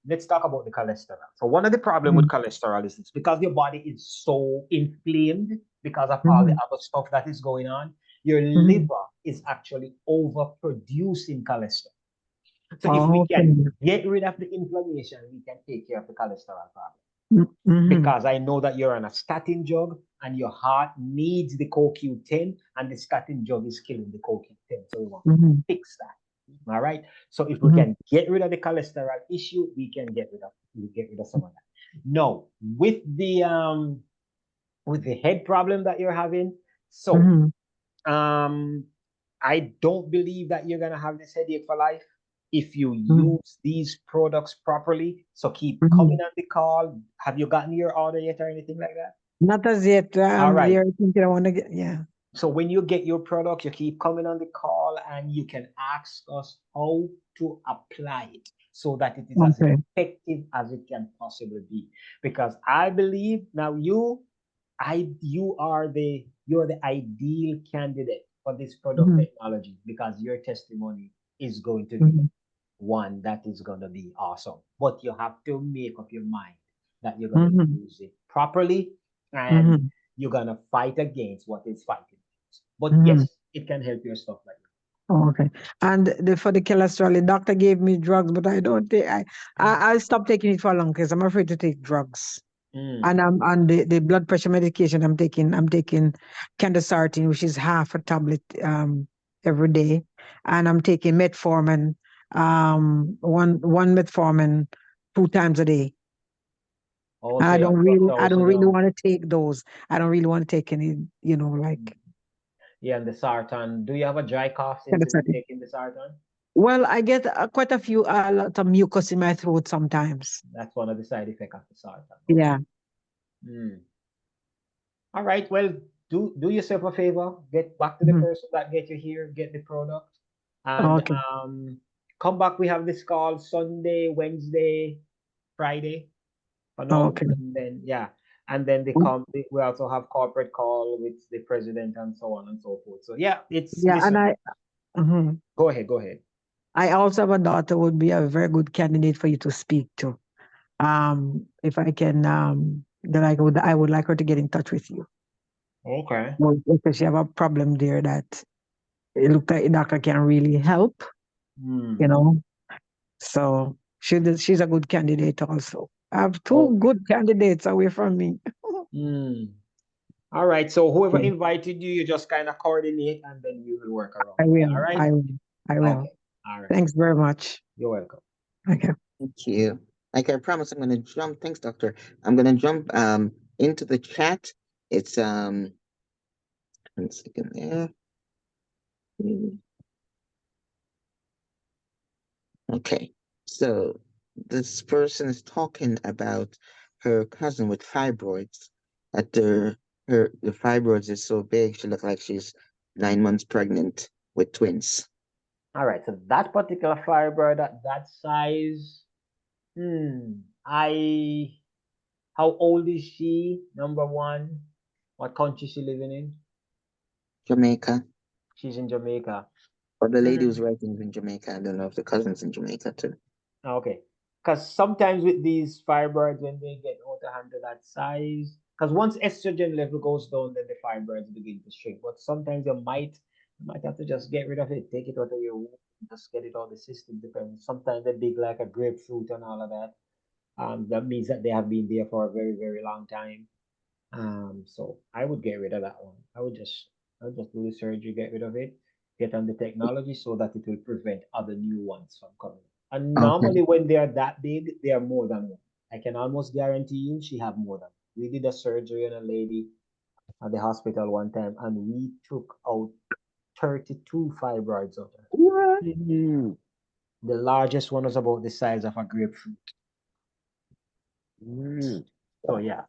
Let's talk about the cholesterol. So one of the problems with cholesterol is this, because your body is so inflamed because of all the other stuff that is going on, your liver is actually overproducing cholesterol. So if we can get rid of the inflammation, we can take care of the cholesterol problem. Because I know that you're on a statin drug and your heart needs the CoQ10 and the statin drug is killing the CoQ10. So we want to fix that. All right. So if we can get rid of the cholesterol issue, we can get rid of some of that. No, with the head problem that you're having, so I don't believe that you're gonna have this headache for life if you use these products properly. So keep coming on the call. Have you gotten your order yet or anything like that? Not as yet. All right. Thinking I want to get, yeah. So when you get your product, you keep coming on the call and you can ask us how to apply it so that it is as effective as it can possibly be. Because I believe now you're the ideal candidate for this product technology, because your testimony is going to be one that is going to be awesome. But you have to make up your mind that you're going to use it properly and you're going to fight against what is fighting. But yes, it can help your stuff like that. Oh, okay. And for the cholesterol, the doctor gave me drugs, but I don't take. I stopped taking it for long because I'm afraid to take drugs. Mm. And I'm on the blood pressure medication. I'm taking candesartan, which is half a tablet every day, and I'm taking metformin, one metformin 2 times a day. Oh, And so I your don't fructose really down. want to take those. I don't really want to take any, like Yeah, and the sartan. Do you have a dry cough since you've been candesartan. taking the sartan? Well, I get quite a lot of mucus in my throat sometimes. That's one of the side effects of the sartan. Yeah. Mm. All right. Well, do yourself a favor. Get back to the Mhm. person that get you here. Get the product, and Okay. come back. We have this call Sunday, Wednesday, Friday for now, Okay. and then yeah, and then we also have corporate call with the president and so on and so forth. So yeah, it's Yeah, and listen. mhm. Go ahead. Go ahead. I also have a daughter who would be a very good candidate for you to speak to. If I can, then I would like her to get in touch with you. Okay. Well, because she have a problem there that it look like the doctor can really help, Mm. So she's a good candidate also. I have two Okay. good candidates away from me. Mm. All right. So whoever Okay. invited you, you just kind of coordinate and then we will work around I it. will. All right. I will. I will. Okay. All right. Thanks very much. You're welcome. Okay. Thank you. Like I promised, I'm gonna jump. Thanks, doctor. I'm gonna jump into the chat. It's 1 second there. Okay. So this person is talking about her cousin with fibroids. That the fibroids is so big, she look like she's 9 months pregnant with twins. All right. So that particular fibroid at that size, how old is she? Number one, what country is she living in? Jamaica. She's in Jamaica. Or the lady who's Hmm. writing is in Jamaica. I don't know if the cousin's in Jamaica too. Okay. Because sometimes with these fibroids, when they get out of hand to that size, because once estrogen level goes down, then the fibroids begin to shrink. But sometimes you might have to just get rid of it, take it out of your womb, just get it out of the system. Depends. Sometimes they're big like a grapefruit and all of that. That means that they have been there for a very, very long time. So I would get rid of that one. I would just do the surgery, get rid of it, get on the technology so that it will prevent other new ones from coming. And normally when they are that big, they are more than one. I can almost guarantee you she have more than one. We did a surgery on a lady at the hospital one time and we took out 32 fibroids out of her. What? Mhm. The largest one was about the size of a grapefruit. Mm. So yeah.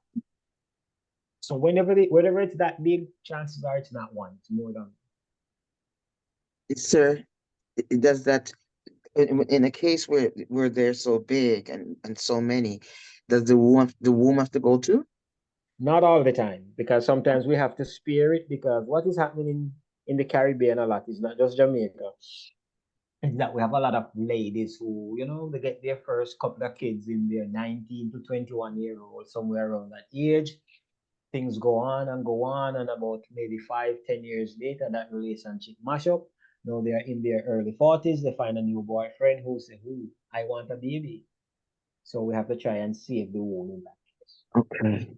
So whenever it's that big, chances are it's not one, it's more than one. Sir, does that in a case where they're so big and so many, does the womb have to go too? Not all the time, because sometimes we have to spare it because what is happening in the Caribbean a lot is not just Jamaica. Is that we have a lot of ladies who, they get their first couple of kids in their 19 to 21-year-old, somewhere around that age. Things go on, and about maybe 5-10 years later, that relationship mash up. Now they're in their early 40s, they find a new boyfriend who say, I want a baby. So we have to try and save the womb in that case. Okay.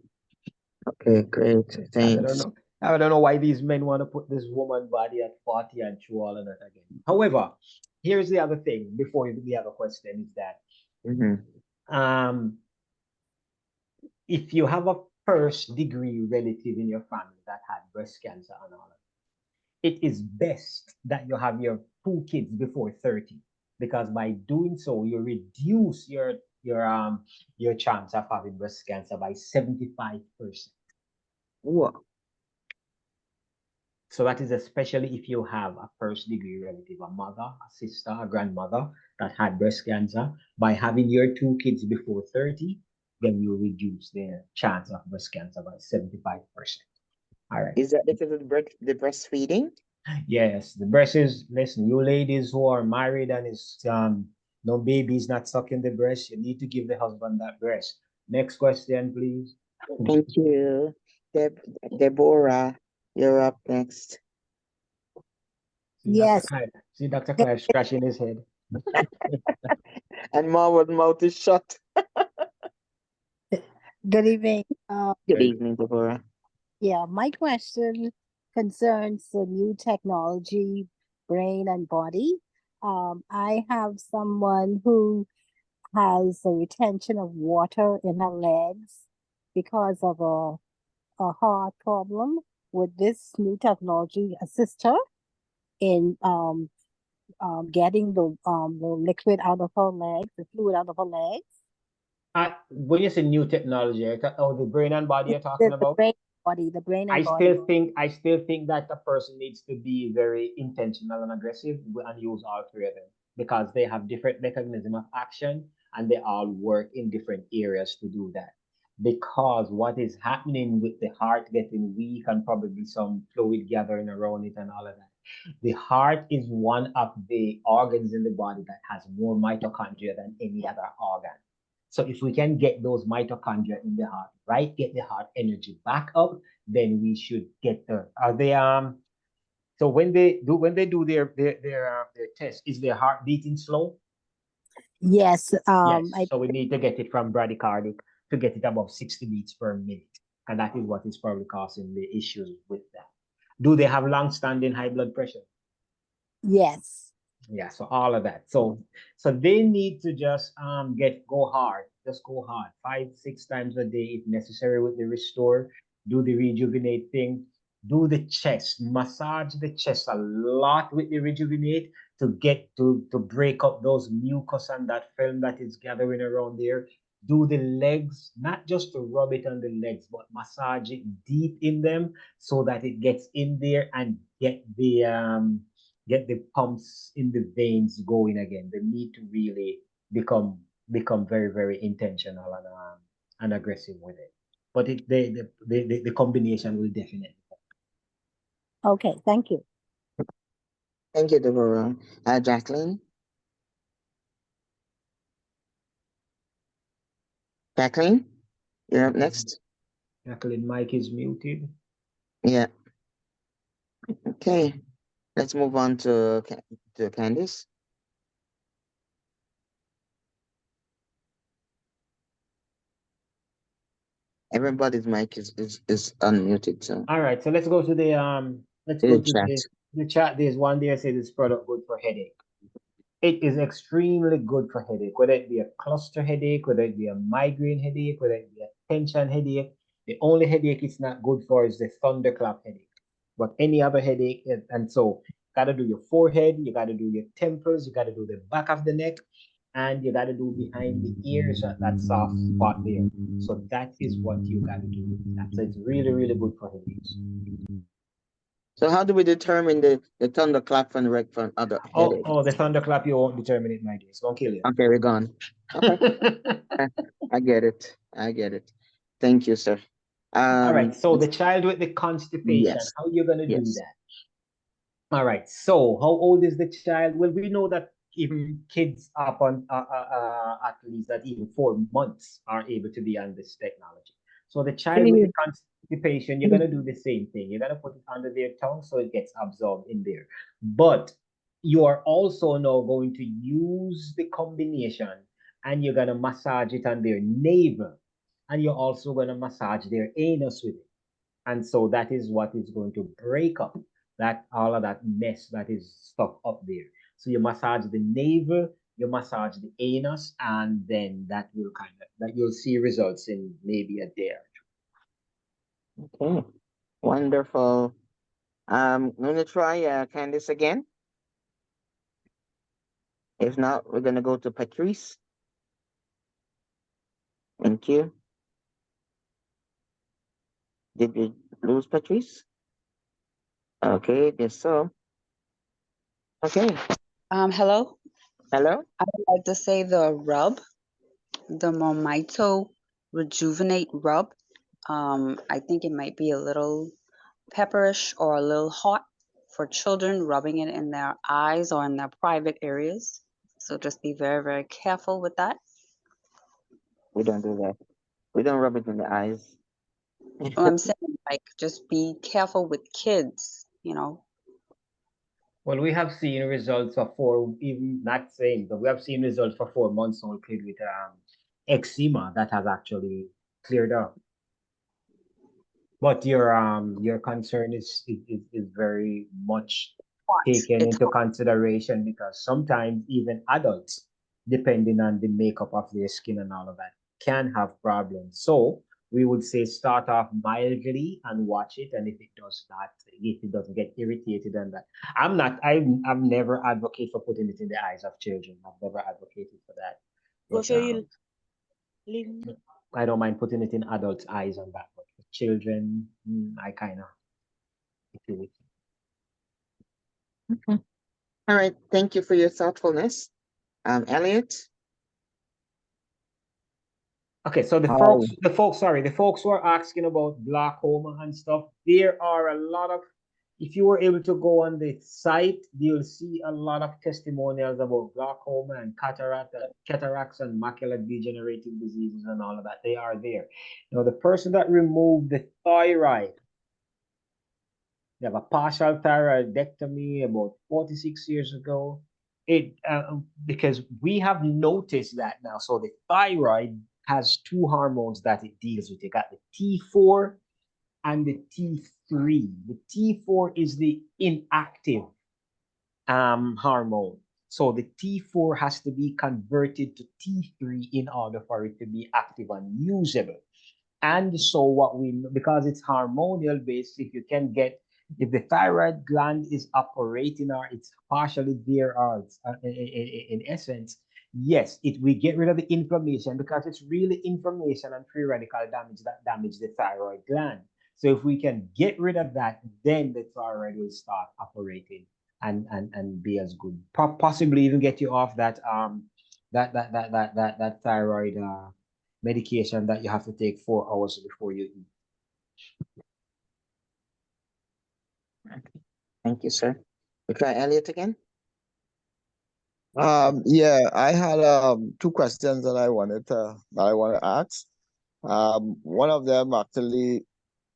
Okay, great. I don't Thanks. know. I don't know why these men want to put this woman body at 40 and through all of that again. However, here's the other thing before the other question is that if you have a first degree relative in your family that had breast cancer and all of that, it is best that you have your 2 kids before 30 because by doing so you reduce your chance of having breast cancer by 75%. Wow. So that is especially if you have a first degree relative, a mother, a sister, a grandmother that had breast cancer. By having your 2 kids before 30, then you reduce their chance of breast cancer by 75%. All right. Is that because of the breastfeeding? Yes, the breast is, listen, you ladies who are married and is no baby's not sucking the breast, you need to give the husband that breast. Next question, please. Thank you. Deborah, you're up next. Yes. See Dr. Clive scratching his head. And Marwood's mouth is shut. Good evening. Good Hey. evening, Deborah. Yeah, my question concerns the new technology, brain and body. I have someone who has a retention of water in her legs because of a heart problem. Would this new technology assist her in getting the liquid out of her legs, the fluid out of her legs? When you say new technology, the brain and body you're talking The about? brain body, the brain and I body. still think that the person needs to be very intentional and aggressive and use all three of them because they have different mechanism of action and they all work in different areas to do that. Because what is happening with the heart getting weak and probably some fluid gathering around it and all of that. The heart is one of the organs in the body that has more mitochondria than any other organ. So if we can get those mitochondria in the heart, right, get the heart energy back up, then we should get the so when they do their test, is their heart beating slow? Yes, Yes. So we need to get it from bradycardic to get it above 60 beats per minute. And that is what is probably causing the issues with that. Do they have long-standing high blood pressure? yes. Yeah, so all of that. So they need to just go hard. Just go hard. 5-6 times a day if necessary with the restore. Do the rejuvenate thing. Do the chest. Massage the chest a lot with the rejuvenate to get to break up those mucus and that film that is gathering around there. Do the legs, not just to rub it on the legs, but massage it deep in them so that it gets in there and get the pumps in the veins going again. They need to really become very, very intentional and aggressive with it. But the combination will definitely. Okay, thank you. Thank you, Deborah. Jacqueline? Jacqueline, you're up next. Jacqueline, mic is muted. Yeah. Okay. Let's move on to Candice. Everybody's mic is unmuted, so All right, so let's go to the chat. There's one there says this product good for headache. It is extremely good for headache, whether it be a cluster headache, whether it be a migraine headache, whether it be a tension headache. The only headache it's not good for is the thunderclap headache. But any other headache, and so got to do your forehead, you got to do your temples, you got to do the back of the neck, and you got to do behind the ears, that soft spot there. So that is what you got to do with that. So it's really, really good for headaches. So how do we determine the thunderclap from other headaches? Oh, the thunderclap, you won't determine it, my dear. It's gonna kill you. Okay, we're gone. Okay. I get it. Thank you, sir. All right. So the child with the constipation, yes. how you gonna do Yes. that? All right. So how old is the child? Well, we know that even kids up on at least that even 4 months are able to be on this technology. So the child with the constipation, you're gonna do the same thing. You're gonna put it under their tongue so it gets absorbed in there. But you are also now going to use the combination and you're gonna massage it on their navel, and you're also gonna massage their anus with it. And so that is what is going to break up that all of that mess that is stuck up there. So you massage the navel, you massage the anus, and then that will that you'll see results in maybe a day or two. Okay. Wonderful. I'm gonna try Candice again. If not, we're gonna go to Patrice. Thank you. Did we lose Patrice? Okay, guess so. Okay. Hello. Hello? I would like to say the rub, the Momito Rejuvenate rub. I think it might be a little pepperish or a little hot for children rubbing it in their eyes or in their private areas. So just be very, very careful with that. We don't do that. We don't rub it in the eyes. I'm saying, like, just be careful with kids, Well, we have seen results for four, even not saying, but we have seen results for 4 months old kid with eczema that has actually cleared up. But your concern is very much taken It's into consideration because sometimes even adults, depending on the makeup of their skin and all of that, can have problems. So we would say start off mildly and watch it. And if it does not, if it doesn't get irritated and that, I've never advocated for putting it in the eyes of children. I've never advocated for that. But I don't mind putting it in adults' eyes and that, but for children, I kind of feel it. Okay. All right. Thank you for your thoughtfulness. Elliot? Okay, so the folks who are asking about glaucoma and stuff, there are a lot of, if you were able to go on the site, you'll see a lot of testimonials about glaucoma and cataracts and macular degenerative diseases and all of that. They are there. You know, the person that removed the thyroid, they have a partial thyroidectomy about 46 years ago. Because we have noticed that now. So the thyroid has two hormones that it deals with. You got the T4 and the T3. The T4 is the inactive hormone. So the T4 has to be converted to T3 in order for it to be active and usable. And so what we, because it's hormonal based, if the thyroid gland is operating or it's partially there or it's, in essence, yes, we get rid of the inflammation because it's really inflammation and free radical damage that damage the thyroid gland. So if we can get rid of that, then the thyroid will start operating and be as good. Possibly even get you off that that thyroid medication that you have to take 4 hours before you eat. Thank you, sir. We try Elliot again. Yeah, I had two questions that I wanted to ask. One of them actually,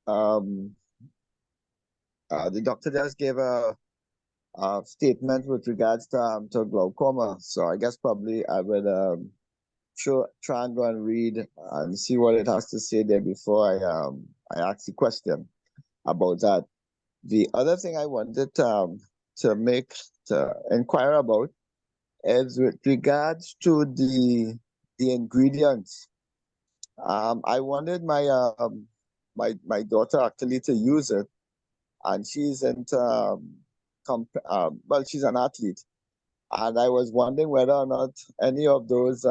the doctor just gave a statement with regards to glaucoma. So I guess probably I would try and go and read and see what it has to say there before I ask the question about that. The other thing I wanted to inquire about is with regards to the ingredients. I wanted my daughter actually to use it, and she's into well, she's an athlete, and I was wondering whether or not any of those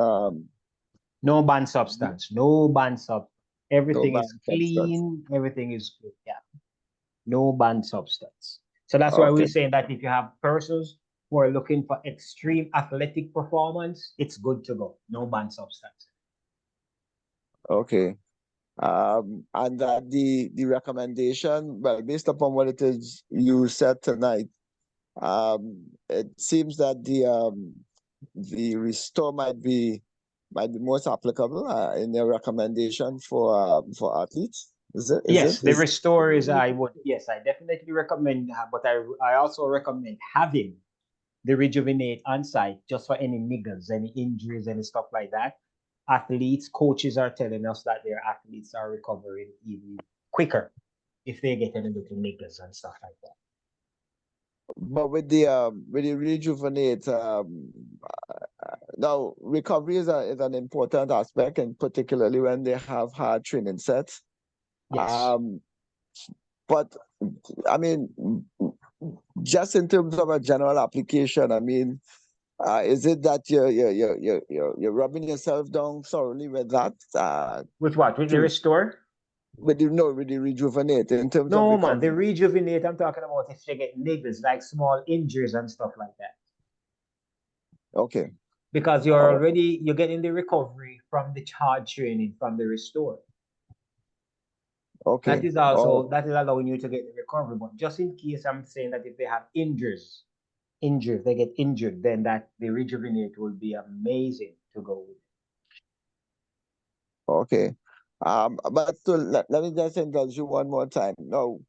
No banned substance. No banned substance. Everything banned is substance. clean. Everything is good. Yeah. No banned substance. So that's why Okay. we're saying that if you have persons who are looking for extreme athletic performance, it's good to go. No banned substance. Okay. And that the recommendation, well, based upon what it is you said tonight, it seems that the restore might be most applicable in their recommendation for athletes. Yes, the restore is yes, I definitely recommend, but I also recommend having the rejuvenate on site just for any niggles, any injuries, any stuff like that. Athletes, coaches are telling us that their athletes are recovering even quicker if they get any little niggles and stuff like that. But with the rejuvenate, now recovery is an important aspect, and particularly when they have hard training sets. Yes. But I mean, just in terms of a general application, I mean, is it that you're rubbing yourself down thoroughly with that? With what? With the restore? With the rejuvenate in terms of No, recovery. man, the rejuvenate, I'm talking about if you get niggles, like small injuries and stuff like that. Okay. Because you're getting the recovery from the hard training, from the restore. Okay. That is also that is allowing you to get the recovery. But just in case, I'm saying that if they have injuries, if they get injured, then that the rejuvenate will be amazing to go with. Okay. But let me just indulge you one more time. Now,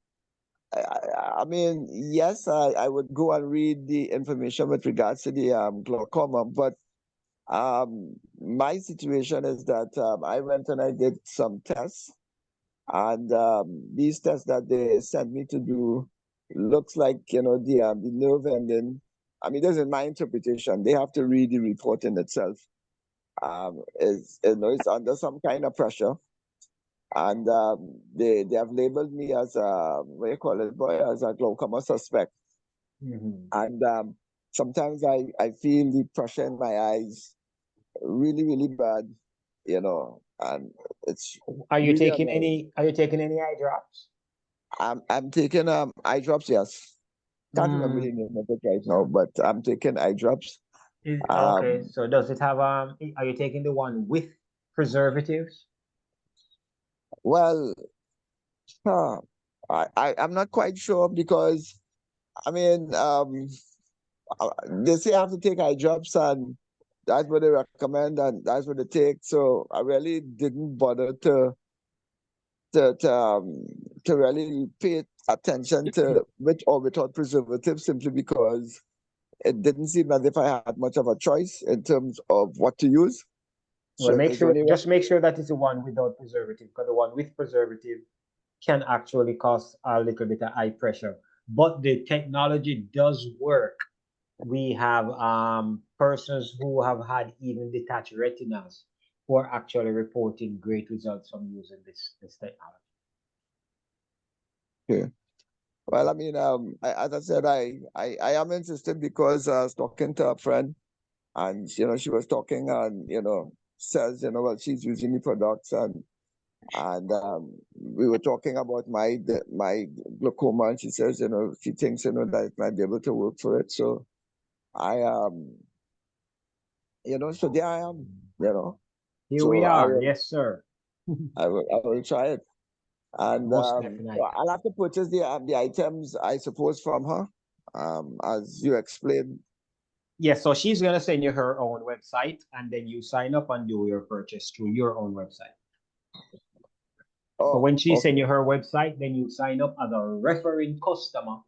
I mean, yes, I would go and read the information with regards to the glaucoma, but my situation is that I went and I did some tests, and these tests that they sent me to do looks like, you know, the nerve ending. I mean, this is my interpretation. They have to read the report in itself. Is, you know, it's under some kind of pressure, and they have labeled me as a, what you call it, boy, as a glaucoma suspect. And sometimes I feel the pressure in my eyes really, really bad, you know, and it's Are you really taking annoying. eye drops? I'm taking eye drops, yes. Can't remember the name of it right now, but I'm taking eye drops. Okay, so does it have are you taking the one with preservatives? Well, I'm not quite sure because I mean they say I have to take eye drops, and that's what they recommend, and that's what they take. So I really didn't bother to really pay attention to with or without preservatives, simply because it didn't seem as if I had much of a choice in terms of what to use. Well, So there's only just make sure that it's the one without preservative, because the one with preservative can actually cause a little bit of eye pressure. But the technology does work. We have persons who have had even detached retinas who are actually reporting great results from using this technology. Okay. Well, I mean, as I said, I am interested because I was talking to a friend, and you know, she was talking, and you know, says, you know, well, she's using the products, and we were talking about my glaucoma, and she says, you know, she thinks, you know, that it might be able to work for it. So I you know, so there I am, you know. Here So we are, yes, sir. I will try it. And Most definitely. I'll have to purchase the items, I suppose, from her, as you explained. Yes, so she's gonna send you her own website, and then you sign up and do your purchase through your own website. So Oh, when she okay. send you her website, then you sign up as a referring customer,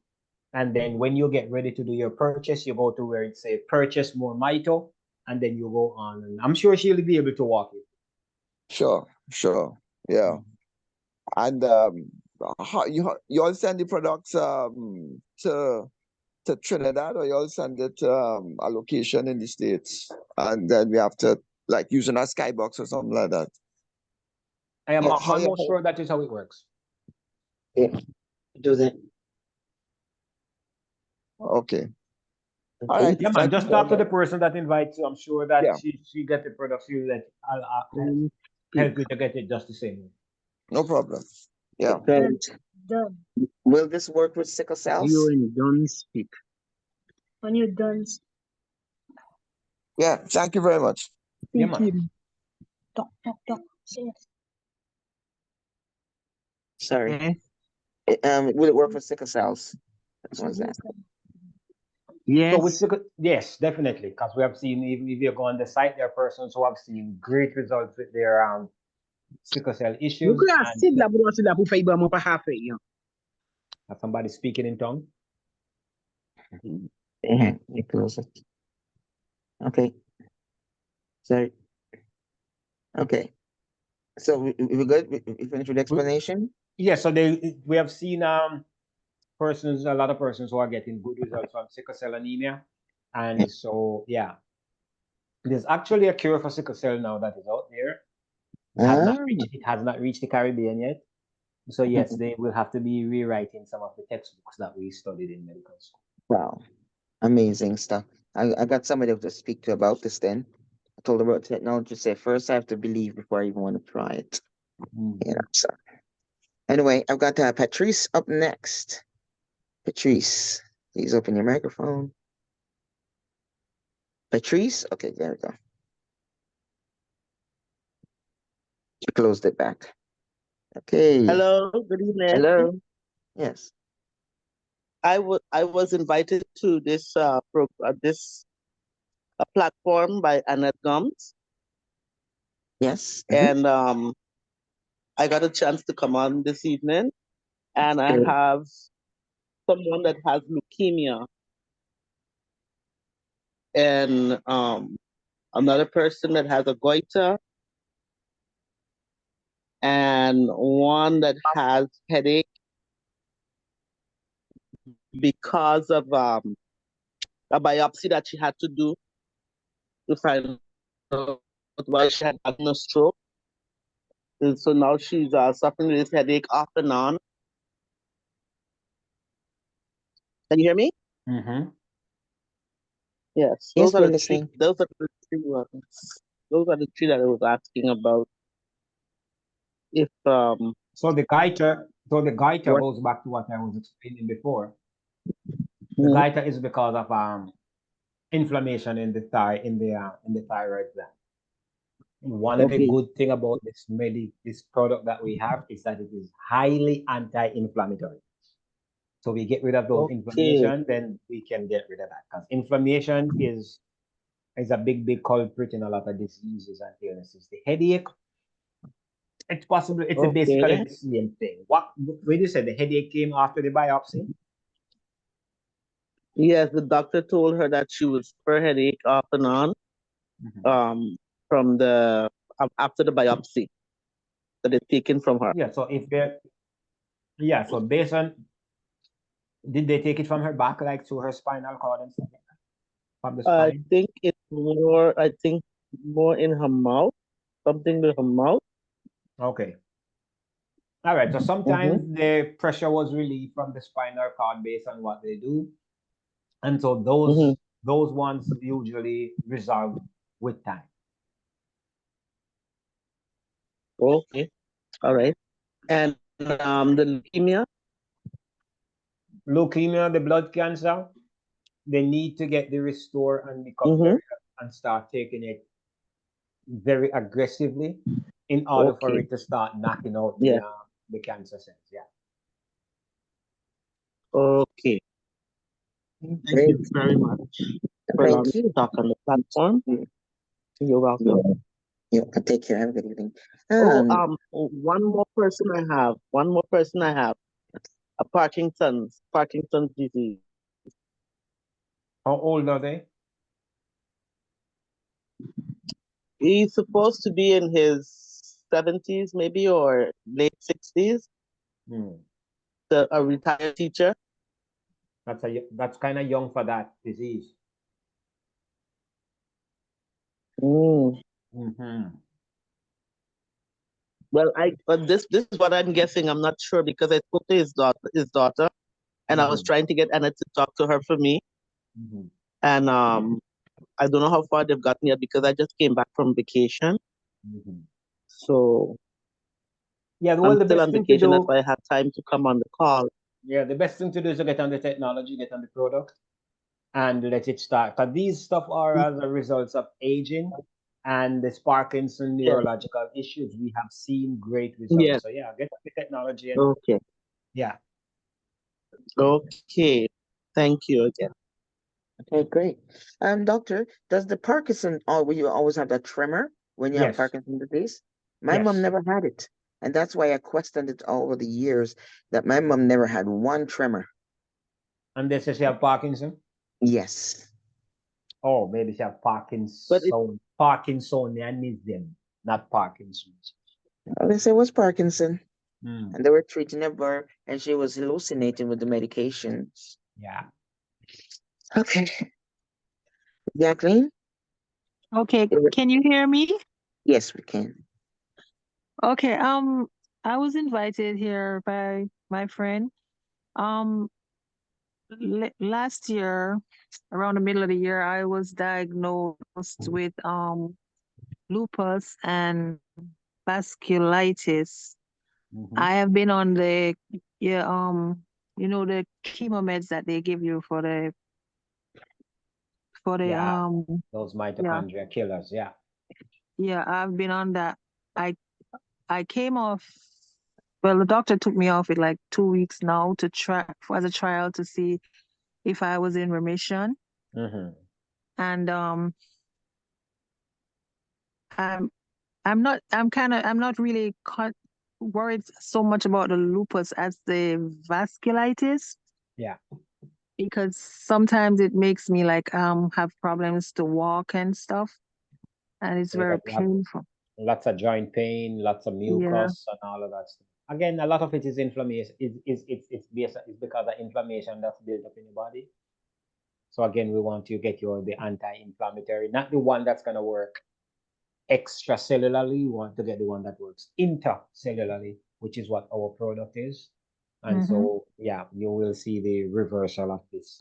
and then when you get ready to do your purchase, you go to where it says purchase more Mito, and then you go on, and I'm sure she'll be able to walk you. Sure, yeah. And how you all send the products to Trinidad, or you all send it to a location in the States, and then we have to like using a skybox or something like that. I am How you- almost sure that is how it works. Yeah, do that. Okay. All right. Yeah, man, Thank you just very talk to the much. person that invites you. I'm sure that Yeah. she get the product. She'll I'll help you to get it just the same way. No problem. Yeah. Done. Will this work with sickle cells? don't speak. When you're done Yeah. Thank you very much. Yeah, man. speaking, Talk. Sorry. Will it work for sickle cells? That's what that. So with yes, definitely, because we have seen, even if you go on the site, there are persons who have seen great results with their sickle cell issues. And have somebody speaking in tongue. Yeah, you close it. Okay. Sorry. Okay. So we're good. We finished with the explanation. Yeah, so we have seen a lot of persons who are getting good results from sickle cell anemia, and so yeah, there's actually a cure for sickle cell now that is out there. It has not reached the Caribbean yet. So yes, they will have to be rewriting some of the textbooks that we studied in medical school. Wow, amazing stuff. I got somebody to speak to about this then. I told her about technology. Say first I have to believe before I even want to try it. You know, so anyway, I've got Patrice up next. Patrice, please open your microphone. Patrice, okay, there we go. She closed it back. Okay. Hello, good evening. Hello. Yes. I was invited to this platform by Annette Gums, Yes. and I got a chance to come on this evening, and I Good. have someone that has leukemia, and another person that has a goiter, and one that has headache because of a biopsy that she had to do to find out why she had gotten a stroke. And so now she's suffering with this headache off and on. Can you hear me? Mm-hmm. Yes, Yes, those are we're the three. listening. Those are the three ones. Those are the three that I was asking about. If So the goiter what? goes back to what I was explaining before. The Mhm. goiter is because of inflammation in the thyroid gland. One of the Okay. good thing about this product that we have is that it is highly anti-inflammatory. So we get rid of those Okay. inflammation, then we can get rid of that. Because inflammation is a big culprit in a lot of diseases and illnesses. The headache, it's possible it's basically Okay. the same thing. What when you said the headache came after the biopsy? Yes, the doctor told her that she was her headache off and on from the after the biopsy that is taken from her. Yeah, so if they're so based on did they take it from her back, like to her spinal cord and stuff like that? From the I spine? think it's more. I think more in her mouth. Something with her mouth. Okay. All right. So Mm-hmm. sometimes the pressure was relieved from the spinal cord based on what they do. And so Mm-hmm. those ones usually resolve with time. Okay. All right. And the leukemia. Leukemia, the blood cancer, they need to get the restore and become Mm-hmm. very and start taking it very aggressively in order for Okay. it to start knocking out Yeah. the cancer cells. Yeah. Okay. Thank Great. you very much for allowing Thank me to you. talk on the platform. You're welcome. Yeah, take care. Have a good evening. Oh, one more person I have. One more person I have. A Parkinson's disease. How old are they? He's supposed to be in his 70s, maybe, or late 60s. Hmm. A retired teacher. That's kind of young for that disease. Mm. Mm-hmm. Well, but this is what I'm guessing. I'm not sure because I spoke to his daughter, and I was Mm-hmm. trying to get Anna to talk to her for me. Mm-hmm. And I don't know how far they've gotten yet because I just came back from vacation. Mm-hmm. So Yeah, well, I'm the still best on thing to vacation. That's do, why I had time to come on the call. yeah, the best thing to do is to get on the technology, get on the product, and let it start. Because these stuff are as a result of aging and this Parkinson Yes. neurological issues. We have seen great Yes. results. So yeah, get on the technology and Okay. yeah. Okay. Thank you again. Okay, great. Doctor, does the Parkinson, will you always have that tremor when you have Yes. Parkinson's disease? My mom Yes. never had it. And that's why I questioned it all over the years that my mom never had one tremor. And they say she have Parkinson. Yes. Oh, maybe she have But Parkinsonianism, not Parkinson's. They said it was Parkinson. Mm. And they were treating her and she was hallucinating with the medications. Yeah. Okay. Jacqueline? Okay, can you hear me? Yes, we can. Okay, I was invited here by my friend. Last year, around the middle of the year, I was diagnosed with lupus and vasculitis. Mm-hmm. I have been on the the chemo meds that they give you for the Yeah. Those mitochondria killers. Yeah. yeah, I've been on that. I came off. Well, the doctor took me off it like 2 weeks now to try as a trial to see if I was in remission. Mm-hmm. And I'm not really worried so much about the lupus as the vasculitis. Yeah. because sometimes it makes me like have problems to walk and stuff, and it's You very got painful. lots of joint pain, lots of Yeah. mucus, and all of that stuff. Again, a lot of it is inflammation. It's because of inflammation that's built up in your body. So again, we want to get you the anti-inflammatory, not the one that's gonna work extracellularly. We want to get the one that works intercellularly, which is what our product is. And so, yeah, you will see the reversal of this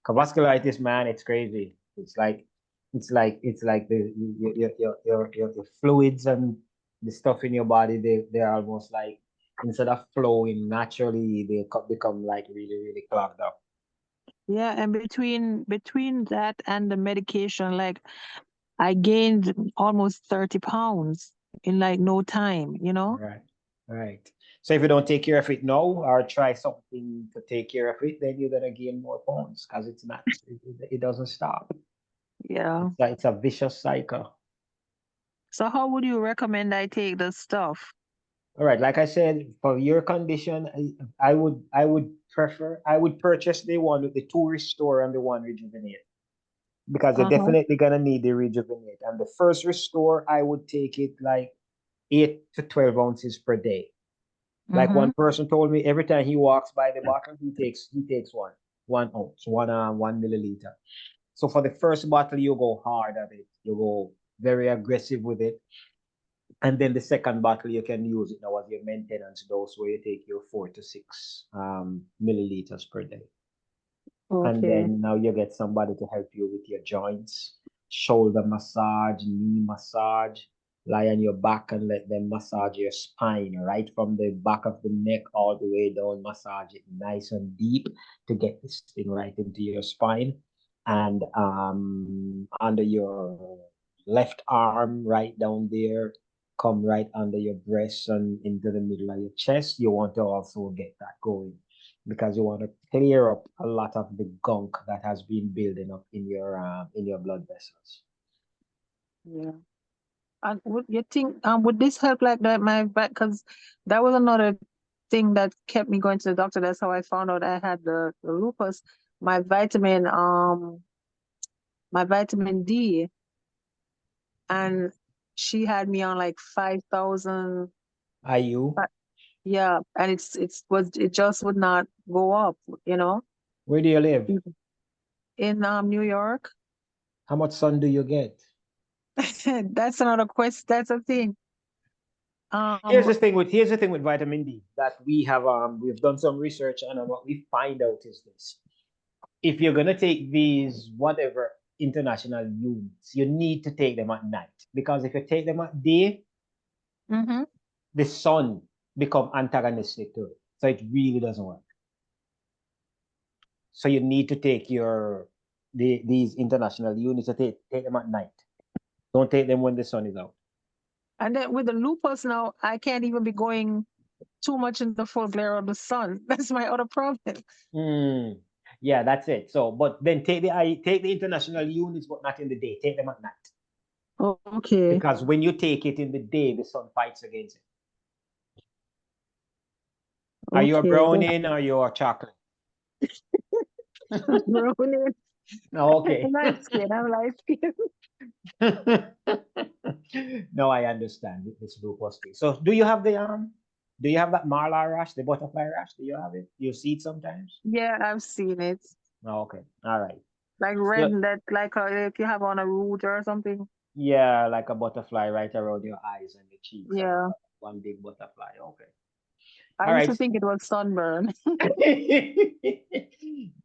vasculitis, man. It's crazy. It's like your fluids and the stuff in your body. They're almost like, instead of flowing naturally, they become like really, really clogged up. Yeah, and between that and the medication, like I gained almost 30 pounds in like no time, you know? Right, right. So if you don't take care of it now, or try something to take care of it, then you're gonna gain more pounds because it's not, it doesn't stop. Yeah. It's a vicious cycle. So how would you recommend I take the stuff? All right, like I said, for your condition, I would purchase the one with the 2 Restore and the 1 Rejuvenate, because you're definitely gonna need the Rejuvenate. And the first Restore, I would take it like 8 to 12 ounces per day. Like one person told me, every time he walks by the bottle, he takes 1 ounce, 1 milliliter. So for the first bottle, you go hard at it. You go very aggressive with it. And then the second bottle, you can use it now as your maintenance dose, where you take your 4 to 6 milliliters per day. And Okay. then now you get somebody to help you with your joints, shoulder massage, knee massage. Lie on your back and let them massage your spine, right from the back of the neck all the way down. Massage it nice and deep to get this thing right into your spine. And under your left arm, right down there, come right under your breast and into the middle of your chest. You want to also get that going, because you want to clear up a lot of the gunk that has been building up in your blood vessels. Yeah. And would you think would this help like that my back? Because that was another thing that kept me going to the doctor. That's how I found out I had the lupus. My vitamin D, and she had me on like 5,000. IU? Yeah, and it just would not go up, you know. Where do you live? In New York. How much sun do you get? That's another question. That's a thing. Here's the thing with vitamin D, that we've done some research, and what we find out is this: if you're gonna take these whatever international units, you need to take them at night, because if you take them at day, the sun become antagonistic to it, so it really doesn't work. So you need to take these international units, to take them at night. Don't take them when the sun is out. And then with the lupus now, I can't even be going too much in the full glare of the sun. That's my other problem. Yeah, that's it. So, but then take the international units, but not in the day. Take them at night. Oh, okay. Because when you take it in the day, the sun fights against it. Are you a brownie or are you a chocolate? Brownie. Okay. Light skin. I'm light skin. No, I understand this lupus thing. So, do you have that Marla rash, the butterfly rash? Do you have it? You see it sometimes? Yeah, I've seen it. Oh, okay. All right. Like red, that like if you have on a root or something. Yeah, like a butterfly right around your eyes and your cheeks. Yeah. One big butterfly. Okay. I used to think it was sunburn.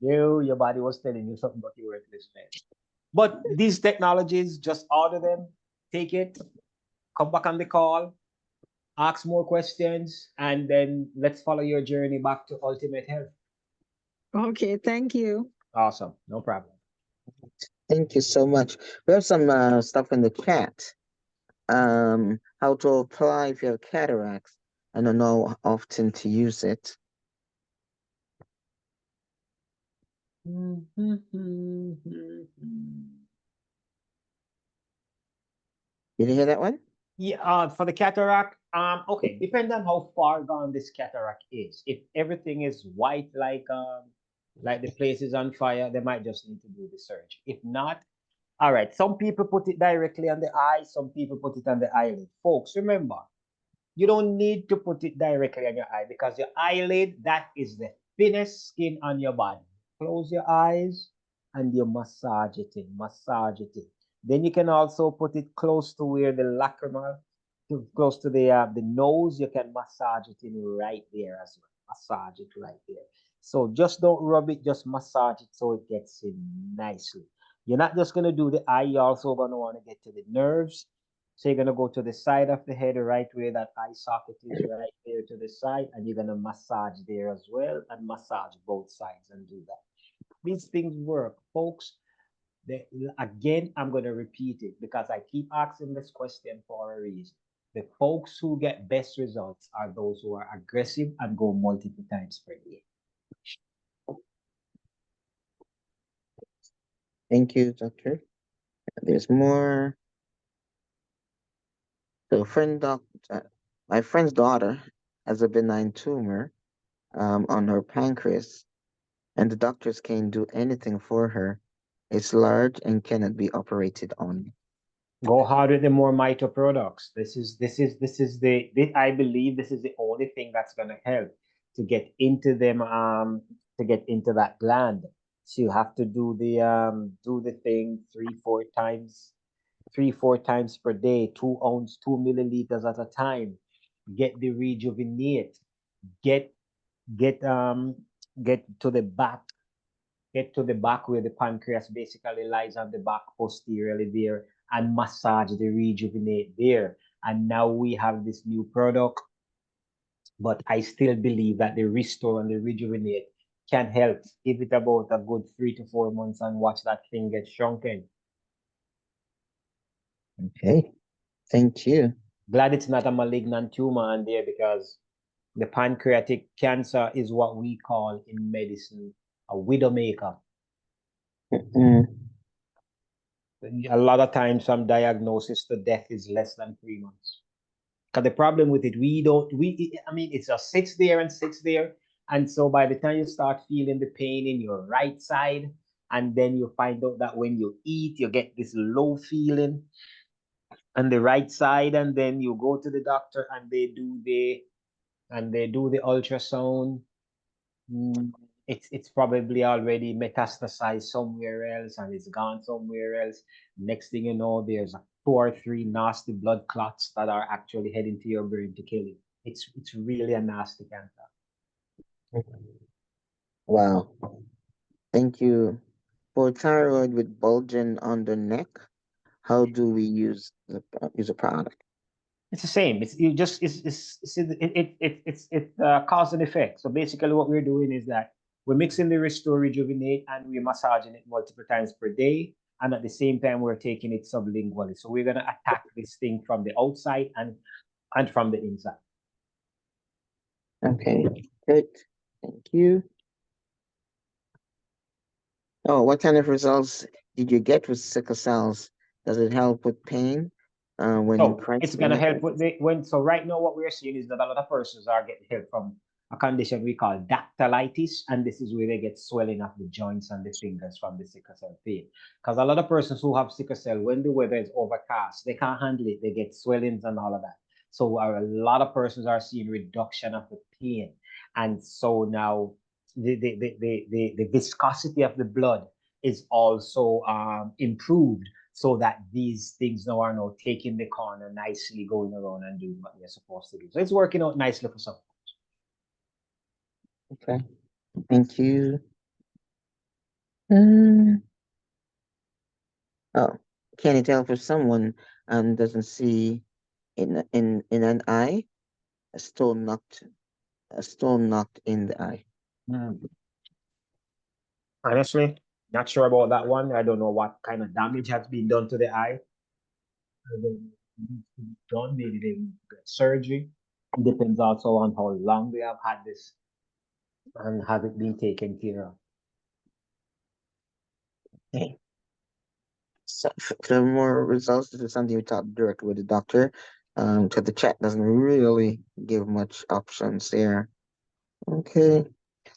Your body was telling you something, but you weren't listening. But these technologies, just order them, take it, come back on the call, ask more questions, and then let's follow your journey back to ultimate health. Okay, thank you. Awesome, no problem. Thank you so much. We have some stuff in the chat. How to apply if you have cataracts. I don't know how often to use it. Did you hear that one? Yeah, for the cataract, Okay, depends on how far gone this cataract is. If everything is white like the place is on fire, they might just need to do the surgery. If not, all right, some people put it directly on the eye, some people put it on the eyelid. Folks, remember, you don't need to put it directly on your eye because your eyelid, that is the thinnest skin on your body. Close your eyes and you massage it in, massage it in. Then you can also put it close to where the lacrimal, close to the nose. You can massage it in right there as well. Massage it right there. So just don't rub it, just massage it so it gets in nicely. You're not just going to do the eye, you're also going to want to get to the nerves. So you're going to go to the side of the head, right where that eye socket is, right there to the side, and you're going to massage there as well and massage both sides and do that. These things work, folks. Again, I'm going to repeat it because I keep asking this question for a reason. The folks who get best results are those who are aggressive and go multiple times per day. Thank you, doctor. There's more. So, my friend's daughter has a benign tumor on her pancreas, and the doctors can't do anything for her. It's large and cannot be operated on. Go hard with the more Mito products. I believe this is the only thing that's gonna help to get into them to get into that gland. So you have to do the thing 3-4 times per day, 2 ounces, 2 milliliters at a time. Get the rejuvenate, get get to the back, get to the back where the pancreas basically lies on the back posteriorly there and massage the rejuvenate there. And now we have this new product, but I still believe that the restore and the rejuvenate can help. Give it about a good 3 to 4 months and watch that thing get shrunken. Okay, thank you. Glad it's not a malignant tumor on there because the pancreatic cancer is what we call in medicine a widowmaker. A lot of times from diagnosis to death is less than 3 months. Because the problem with it, it just sits there and sits there. And so by the time you start feeling the pain in your right side, and then you find out that when you eat, you get this low feeling on the right side, and then you go to the doctor and they do the ultrasound. It's probably already metastasized somewhere else and it's gone somewhere else. Next thing you know, there's 2 or 3 nasty blood clots that are actually heading to your brain to kill you. It's really a nasty cancer. Wow. Thank you. For thyroid with bulging on the neck, how do we use a product? It's the same. It's cause and effect. So basically, what we're doing is that we're mixing the Restore Rejuvenate and we're massaging it multiple times per day, and at the same time we're taking it sublingually. So we're gonna attack this thing from the outside and from the inside. Okay, good. Thank you. Oh, what kind of results did you get with sickle cells? Does it help with pain when in crisis? It's gonna help with so right now what we're seeing is that a lot of persons are getting help from a condition we call dactylitis, and this is where they get swelling of the joints and the fingers from the sickle cell pain. Because a lot of persons who have sickle cell, when the weather is overcast, they can't handle it. They get swellings and all of that. So a lot of persons are seeing reduction of the pain, and so now the viscosity of the blood is also improved, so that these things now are now taking the corner nicely, going around and doing what they're supposed to do. So it's working out nicely for some. Okay, thank you. Oh, can you tell if someone doesn't see in an eye a stone knocked in the eye? Honestly, not sure about that one. I don't know what kind of damage has been done to the eye. Done, maybe they get surgery. It depends also on how long they have had this and have it been taken care of. Okay. So for more results, this is something we talk directly with the doctor. because the chat doesn't really give much options there. Okay.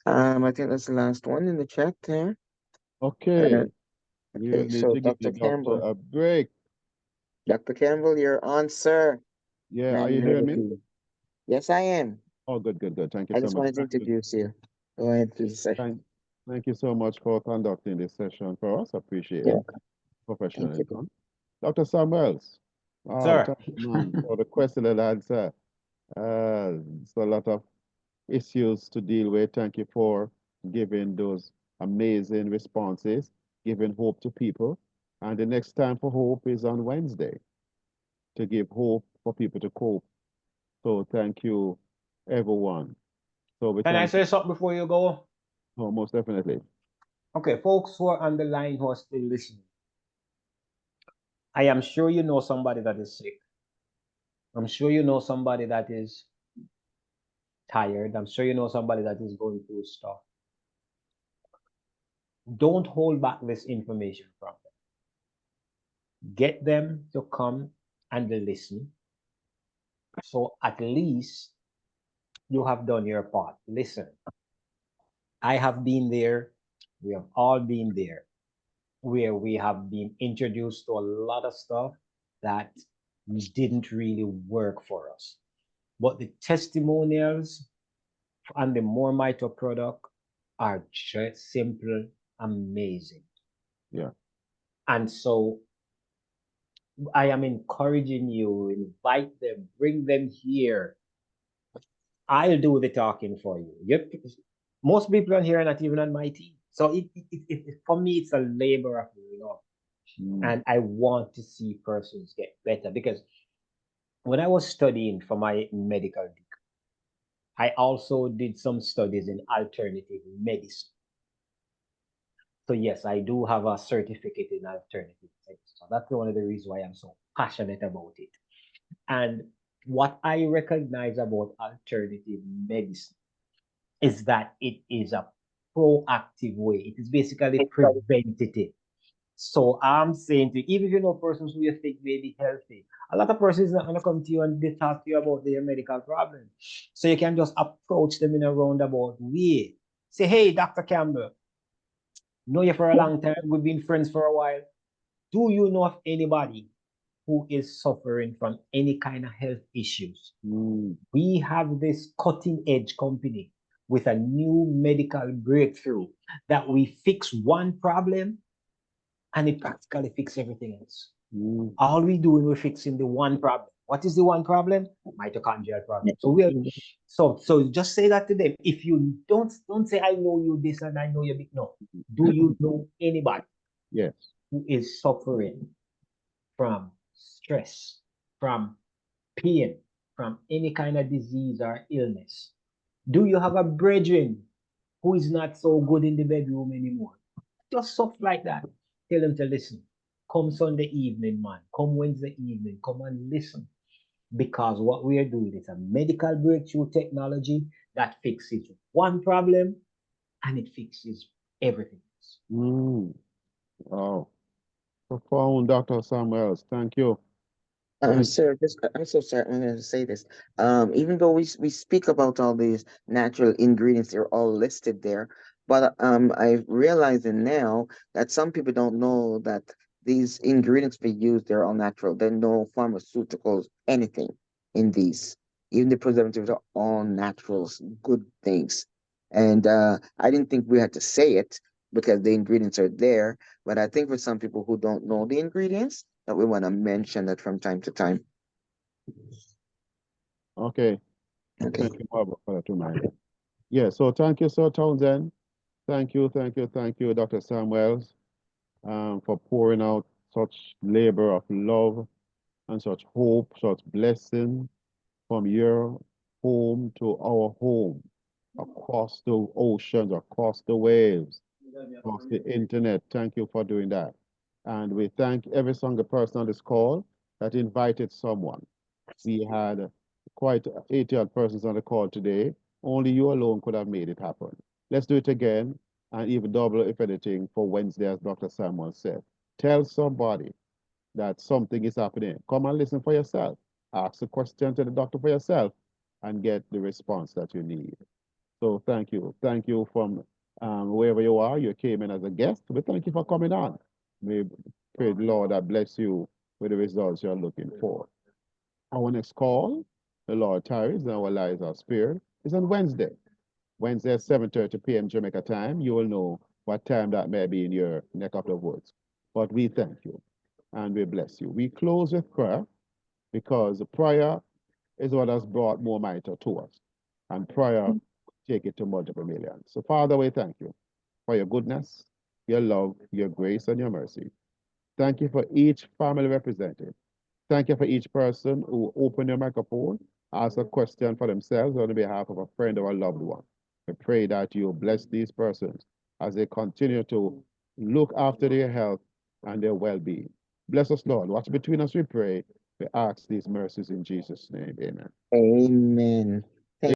I think that's the last one in the chat there. Okay, we Okay, need so to give the Dr. doctor Campbell. a break. Dr. Campbell, you're on, sir. Yeah, are Hand you it hearing over me? to you. Yes, I am. Oh, good, good, good. Thank you I so just much. wanted to introduce you. Go ahead, please, sir. Thank you so much for conducting this session for us. Appreciate Yeah. it. Professional Thank you. income. Dr. Samuels. Sir. Thank you, man, for the question and answer. It's a lot of issues to deal with. Thank you for giving those amazing responses, giving hope to people. And the next time for hope is on Wednesday to give hope for people to cope. So thank you, everyone. So we Can I thank say something before you go? you. Oh, most definitely. Okay, folks who are on the line who are still listening, I am sure you know somebody that is sick. I'm sure you know somebody that is tired. I'm sure you know somebody that is going through stuff. Don't hold back this information from them. Get them to come and listen. So at least you have done your part. Listen, I have been there. We have all been there where we have been introduced to a lot of stuff that didn't really work for us. But the testimonials and the Mormito product are just simple, amazing. Yeah. And so I am encouraging you, invite them, bring them here. I'll do the talking for you. Most people on here are not even on my team. So for me, it's a labor of love. And I want to see persons get better because when I was studying for my medical degree, I also did some studies in alternative medicine. So yes, I do have a certificate in alternative medicine. So that's one of the reasons why I'm so passionate about it. And what I recognize about alternative medicine is that it is a proactive way. It is basically preventative. So I'm saying to you, even if you know persons who you think may be healthy, a lot of persons are not going to come to you and they talk to you about their medical problem. So you can just approach them in a roundabout way. Say, hey, Dr. Campbell, know you for a long time. We've been friends for a while. Do you know of anybody who is suffering from any kind of health issues? We have this cutting edge company with a new medical breakthrough that we fix one problem and it practically fix everything else. All we do is we're fixing the one problem. What is the one problem? Mitochondrial problem. So just say that to them. If you don't say I know you this and I know you big. No. Do you know anybody? Yes. Who is suffering from stress, from pain, from any kind of disease or illness? Do you have a brethren who is not so good in the bedroom anymore? Just stuff like that. Tell them to listen. Come Sunday evening, man. Come Wednesday evening. Come and listen. Because what we are doing is a medical breakthrough technology that fixes one problem and it fixes everything else. Wow. Profound, Dr. Samuels. Thank you. Sir, I'm so sorry. I'm going to say this. Even though we speak about all these natural ingredients, they're all listed there. But I'm realizing now that some people don't know that these ingredients we use, they're all natural. There are no pharmaceuticals, anything in these. Even the preservatives are all naturals, good things. And I didn't think we had to say it because the ingredients are there. But I think for some people who don't know the ingredients, that we want to mention that from time to time. Okay. Thank you, Barbara, for that reminder. Yeah, so thank you, Sir Townsend. Thank you, Dr. Samuels, for pouring out such labor of love and such hope, such blessing from your home to our home, across the oceans, across the waves, across the internet. Thank you for doing that. And we thank every single person on this call that invited someone. We had quite 80-odd persons on the call today. Only you alone could have made it happen. Let's do it again and even double if anything for Wednesday, as Dr. Samuel said. Tell somebody that something is happening. Come and listen for yourself. ask the question to the doctor for yourself and get the response that you need. So thank you. Thank you from wherever you are. You came in as a guest. We thank you for coming on. We pray the Lord that bless you with the results you're looking for. Our next call, the Lord tarries and our lives are spared, is on Wednesday. Wednesday at 7:30 p.m. Jamaica time. You will know what time that may be in your neck of the woods. But we thank you and we bless you. We close with prayer because prayer is what has brought more mitre to us. And prayer take it to multiple millions. So Father, we thank you for your goodness, your love, your grace, and your mercy. Thank you for each family represented. Thank you for each person who opened their microphone, asked a question for themselves on behalf of a friend or a loved one. We pray that you bless these persons as they continue to look after their health and their well-being. Bless us, Lord. Watch between us, we pray. We ask these mercies in Jesus' name. Amen. Amen.